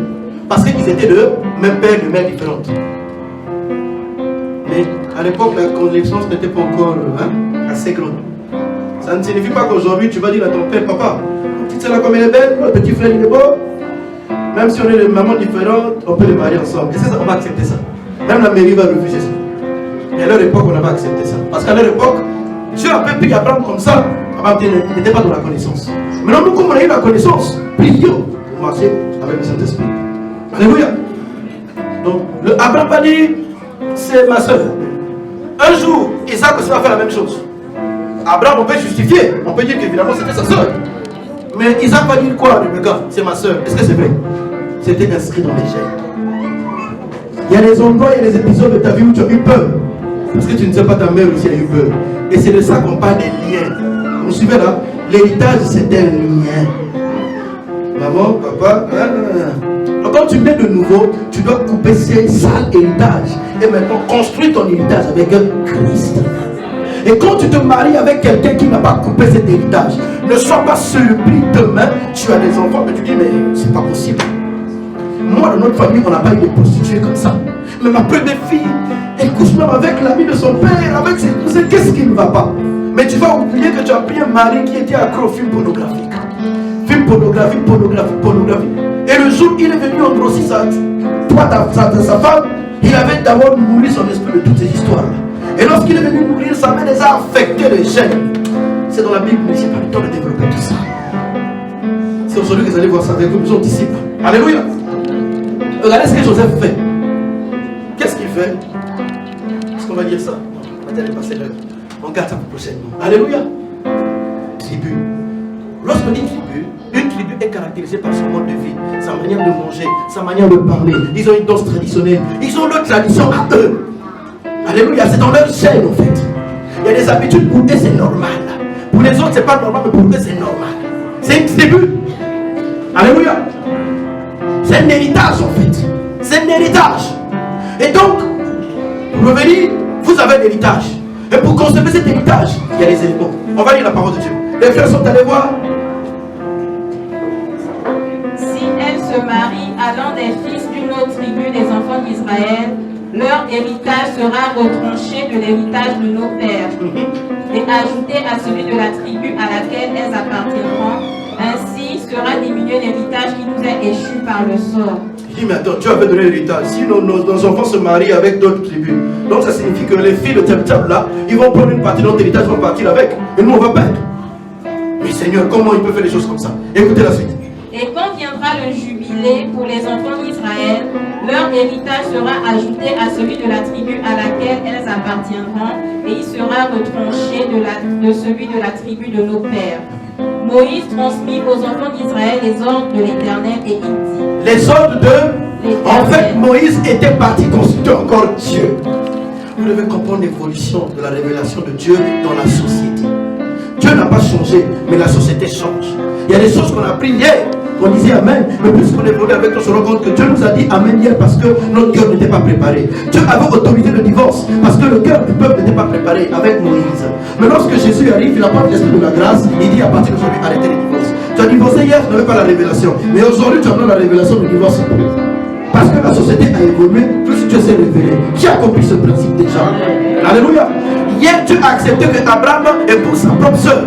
Parce qu'ils étaient de même père, de mère différentes. Mais à l'époque, la connaissance n'était pas encore assez grande. Ça ne signifie pas qu'aujourd'hui, tu vas dire à ton père, papa, petite soeur là comme elle est belle, notre petit frère il est beau. Même si on est de mamans différentes, on peut les marier ensemble. Et c'est ça, on va accepter ça. Même la mairie va refuser ça. Et à leur époque, on n'a pas accepté ça. Parce qu'à leur époque, Dieu a pris Abraham comme ça. Abraham n'était pas dans la connaissance. Maintenant, nous, comme on a eu la connaissance, prions pour marcher avec le Saint-Esprit. Alléluia. Donc, Abraham va dire, c'est ma soeur. Un jour, Isaac aussi va faire la même chose. Abraham, on peut justifier. On peut dire qu'évidemment, c'était sa soeur. Mais Isaac va dire quoi, Rebecca? C'est ma soeur. Est-ce que c'est vrai? C'était inscrit dans les gènes. Il y a des endroits, il y a des épisodes de ta vie où tu as eu peur. Parce que tu ne sais pas, ta mère aussi a eu peur. Et c'est de ça qu'on parle des liens. Vous me suivez là? L'héritage, c'est un lien. Maman, papa, Donc quand tu nais de nouveau, tu dois couper ces sales héritages. Et maintenant, construire ton héritage avec Christ. Et quand tu te maries avec quelqu'un qui n'a pas coupé cet héritage, ne sois pas surpris demain, tu as des enfants, mais tu dis, mais c'est pas possible. Moi, dans notre famille, on n'a pas eu de prostituées comme ça. Mais ma première fille, elle couche même avec l'ami de son père, avec ses cousins, qu'est-ce qui ne va pas? Mais tu vas oublier que tu as pris un mari qui était accro au film pornographique. Film pornographique, pornographique, pornographique. Et le jour où il est venu engrosser sa femme, il avait d'abord nourri son esprit de toutes ces histoires-là. Et lorsqu'il est venu mourir, ça avait déjà affecté les gènes. C'est dans la Bible, mais c'est pas le temps de développer tout ça. C'est aujourd'hui que vous allez voir ça avec nous, nos disciples. Alléluia. Regardez ce que Joseph fait. Qu'est-ce qu'il fait? Est-ce qu'on va dire ça? On va dépasser l'heure. On garde ça pour prochainement. Alléluia. Tribu. Lorsqu'on dit tribu, une tribu est caractérisée par son mode de vie, sa manière de manger, sa manière de parler. Ils ont une danse traditionnelle. Ils ont leur tradition à eux. Alléluia, c'est dans leur chaîne en fait. Il y a des habitudes pour eux, c'est normal. Pour les autres, c'est pas normal, mais pour eux, c'est normal. C'est une tribu. Alléluia. C'est un héritage en fait. C'est un héritage. Et donc, pour revenir, vous avez un héritage. Et pour conserver cet héritage, il y a des éléments. On va lire la parole de Dieu. Les frères sont allés voir.
Si elle se marie à l'un des fils d'une autre tribu des enfants d'Israël, leur héritage sera retranché de l'héritage de nos pères et ajouté à celui de la tribu à laquelle elles appartiendront. Ainsi sera diminué l'héritage qui nous est échu par le sort.
Il dit, mais attends, Dieu avait donné l'héritage. Si nos enfants se marient avec d'autres tribus, donc ça signifie que les filles de Tab là, ils vont prendre une partie de notre héritage, vont partir avec. Et nous, on va perdre. Mais Seigneur, comment il peut faire des choses comme ça? Écoutez la suite.
Et quand viendra le jubilé pour les enfants d'Israël, leur héritage sera ajouté à celui de la tribu à laquelle elles appartiendront, et il sera retranché de celui de la tribu de nos pères. Moïse transmit aux enfants d'Israël les ordres de l'Éternel et il dit. Les ordres de... En fait, Moïse était parti consulter encore Dieu. Vous devez comprendre l'évolution de la révélation de Dieu dans la société. Dieu n'a pas changé, mais la société change. Il y a des choses qu'on a appris hier, qu'on disait Amen, mais plus qu'on évolue avec, on se rend compte que Dieu nous a dit Amen hier parce que notre cœur n'était pas préparé. Dieu avait autorisé le divorce parce que le cœur du peuple n'était pas préparé avec Moïse. Mais lorsque Jésus arrive, il apporte l'esprit de la grâce, il dit à partir d'aujourd'hui, arrêtez les divorces. Tu as divorcé hier, tu n'avais pas la révélation. Mais aujourd'hui, tu as la révélation du divorce. Parce que la société a évolué, plus Dieu s'est révélé. Qui a compris ce principe déjà? Alléluia. Hier, Dieu a accepté que Abraham épouse sa propre soeur.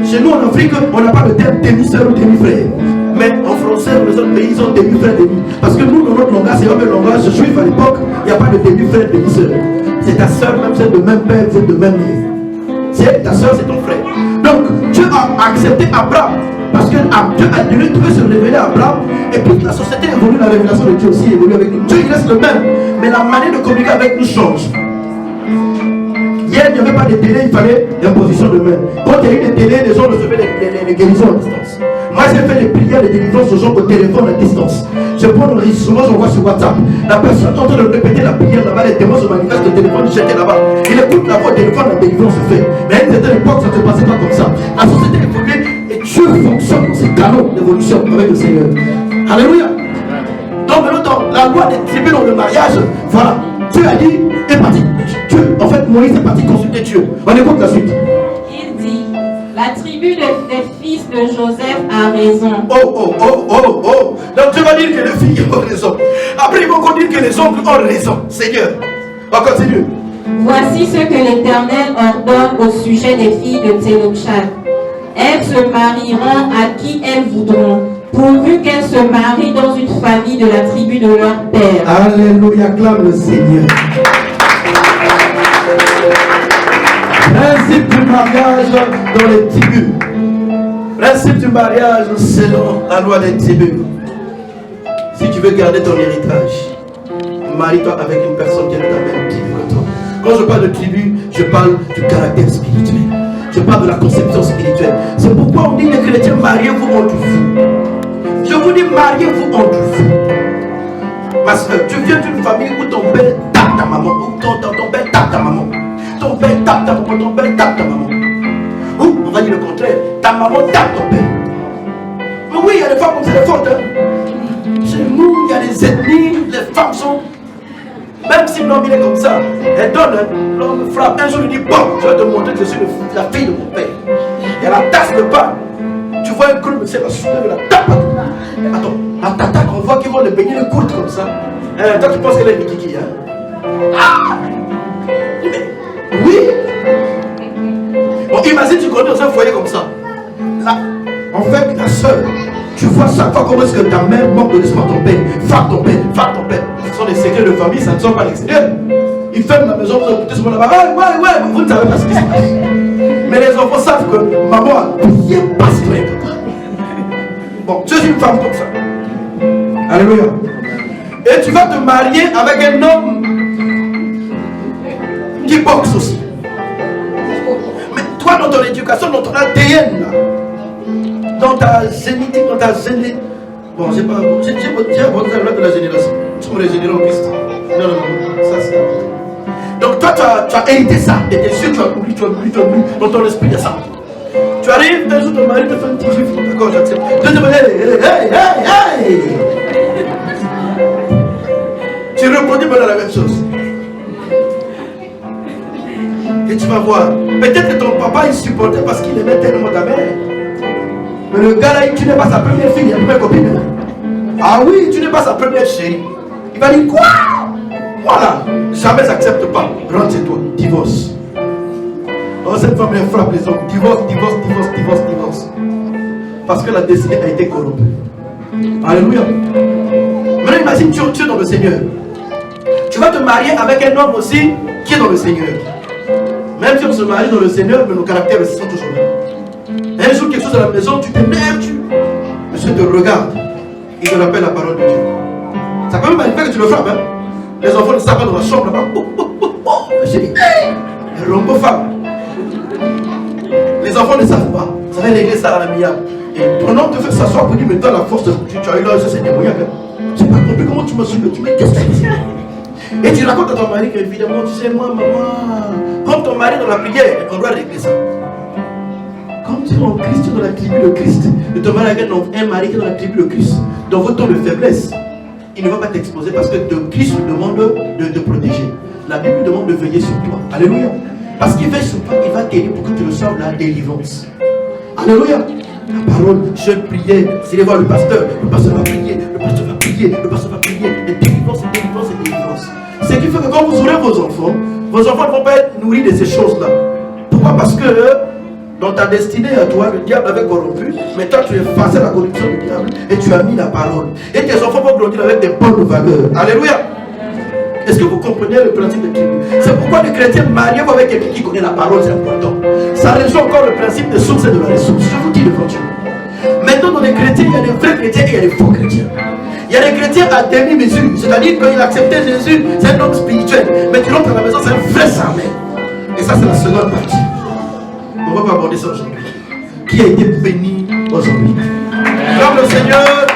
Chez nous en Afrique, on n'a pas le terme demi-soeur ou demi-frère. Mais en français, dans les autres pays, ils ont demi-frère, demi. Parce que nous, dans notre langage, c'est comme le langage juif à l'époque, il n'y a pas de demi-frère, demi-soeur. C'est ta soeur, même c'est de même père, c'est de même mère. C'est ta soeur, c'est ton frère. Donc, Dieu a accepté Abraham
Parce que Dieu a donné, Dieu se révéler à Abraham. Et puis la société évolue, la révélation de Dieu aussi évolue avec nous. Dieu il reste le même, mais la manière de communiquer avec nous change. Hier, il n'y avait pas de télé, il fallait l'imposition de main. Quand il y a eu des télés, les gens recevaient les guérisons à distance. Moi, j'ai fait les prières de délivrance aux gens au téléphone à distance. Je prends l'enregistrement, j'envoie sur WhatsApp. La personne est en train de répéter la prière là-bas, les témoins se manifestent au téléphone, j'étais là-bas. Il écoute la voix au téléphone, la délivrance se fait. Mais à une certaine époque, ça ne se passait pas comme ça. La société évoluait et Dieu fonctionne dans ses canaux d'évolution avec le Seigneur. Alléluia. Donc maintenant, la loi des tribus dans le mariage, voilà. Dieu a dit, est parti. Dieu, en fait, Moïse est parti consulter Dieu. On écoute la suite.
Il dit, la tribu des fils de Joseph a raison.
Oh. Donc Dieu va dire que les filles ont raison. Après, ils vont encore dire que les oncles ont raison. Seigneur, on continue.
Voici ce que l'Éternel ordonne au sujet des filles de Télochat. Elles se marieront à qui elles voudront, pourvu qu'elles se marient dans une famille de la tribu de leur père.
Alléluia, acclame le Seigneur. Principe du mariage dans les tribus. Principe du mariage selon la loi des tribus. Si tu veux garder ton héritage, marie-toi avec une personne qui est de ta même tribu que toi. Quand je parle de tribu, je parle du caractère spirituel. Je parle de la conception spirituelle. C'est pourquoi on dit les chrétiens, mariez-vous entre vous. Je vous dis, mariez-vous entre vous. Parce que tu viens d'une famille où ton père tape ta maman, ou ton père tape ta maman. Ton père tape ta maman, ton père tape ta maman. Ou, on va dire le contraire, ta maman tape ton père. Mais oui, il y a des femmes comme c'est des fautes. Chez nous, il y a des ethnies, les femmes sont... Même si l'homme il est comme ça, elle donne, l'homme frappe. Un jour il dit, bon, je vais te montrer que je suis la fille de mon père. Il y a la tasse de pain. Tu vois un clou, mais c'est la soulève, la tape. Attends, la tata qu'on voit qu'ils vont le baigner les courtes comme ça. Toi tu penses qu'elle est Mikiki, hein? Ah! Mais, oui! Bon, imagine tu connais dans un foyer comme ça. Là, en fait, la soeur, tu vois chaque fois comment est-ce que ta mère manque de l'espoir ton père. Frappe ton père, frappe ton père. Ce sont des secrets de famille, ça ne sort pas à l'extérieur. Ils ferment la maison, vous écoutez ce qu'on a là-bas. Ouais, vous ne savez pas ce qui se passe. Mais les enfants savent que maman a bien passé papa. Bon, tu es une femme comme ça. Alléluia. Et tu vas te marier avec un homme qui boxe aussi. Mais toi, dans ton éducation, dans ton ADN, là, dans ta génétique, bon, j'ai abordé la loi de la génération. Tu me régénérer au Christ. Non, ça c'est... Donc toi, tu as hérité ça. Et tes yeux, tu as oublié. Dans ton esprit, il y a ça. Tu arrives, un jour, ton mari te fait un petit gifle. D'accord, j'accepte. Tu te dis, hey. Tu reproduis maintenant la même chose. Et tu vas voir. Peut-être que ton papa, il supportait parce qu'il aimait tellement ta mère. Mais le gars là, tu n'es pas sa première fille, il a première copine. Ah oui, tu n'es pas sa première chérie. Il va dire, quoi? Voilà. Jamais j'accepte pas. Rentre chez toi. Divorce. Oh, cette femme, elle frappe les hommes. Divorce. Parce que la destinée a été corrompue. Alléluia. Maintenant, imagine, tu es dans le Seigneur. Tu vas te marier avec un homme aussi qui est dans le Seigneur. Même si on se marie dans le Seigneur, mais nos caractères sont toujours là. Un jour, quelque chose à la maison, tu t'énerves, monsieur te regarde. Il te rappelle la parole de Dieu. Ça peut même arriver que tu le frappes. Hein? Les enfants ne savent pas dans la chambre là-bas. J'ai dit, hey, rombo femme. Les enfants ne savent pas. Ça va régler ça à la miable. Et ton homme te fait s'asseoir pour dire, mais toi la force, tu as eu là, c'est démoniaque. J'ai pas compris comment tu me suis, tu me qu'est-ce que c'est? Et tu racontes à ton mari qu'évidemment, tu sais, moi, maman, comme ton mari dans la prière, on doit régler ça. Comme tu es en Christ, tu es dans la tribu de Christ. Et ton mari avec un mari qui est dans la tribu de Christ. Dans votre temps de faiblesse, il ne va pas t'exposer parce que Christ lui demande de te protéger. La Bible lui demande de veiller sur toi. Alléluia. Parce qu'il veille sur toi, il va t'aider pour que tu reçoives la délivrance. Alléluia. La parole, je priais. C'est les voir le pasteur va prier, le pasteur va prier. Et délivrance. Ce qui fait que quand vous aurez vos enfants ne vont pas être nourris de ces choses-là. Pourquoi? Parce que dans ta destinée à toi, le diable avait corrompu, mais toi tu es face à la corruption du diable et tu as mis la parole. Et tes enfants vont grandir avec des bonnes valeurs. Alléluia. Est-ce que vous comprenez le principe de tribu? C'est pourquoi les chrétiens mariés avec quelqu'un qui connaît la parole, c'est important. Ça résout encore le principe des sources et de la ressource. Je vous dis devant Dieu. Mais Maintenant, dans les chrétiens, il y a des vrais chrétiens et il y a des faux chrétiens. Il y a des chrétiens à demi-mesure, c'est-à-dire qu'il a accepté Jésus, c'est un homme spirituel. Mais tu rentres à la maison, c'est un vrai sarmé. Et ça, c'est la seconde partie. On ne va pas aborder ça aujourd'hui. Qui a été béni aujourd'hui? Comme le Seigneur.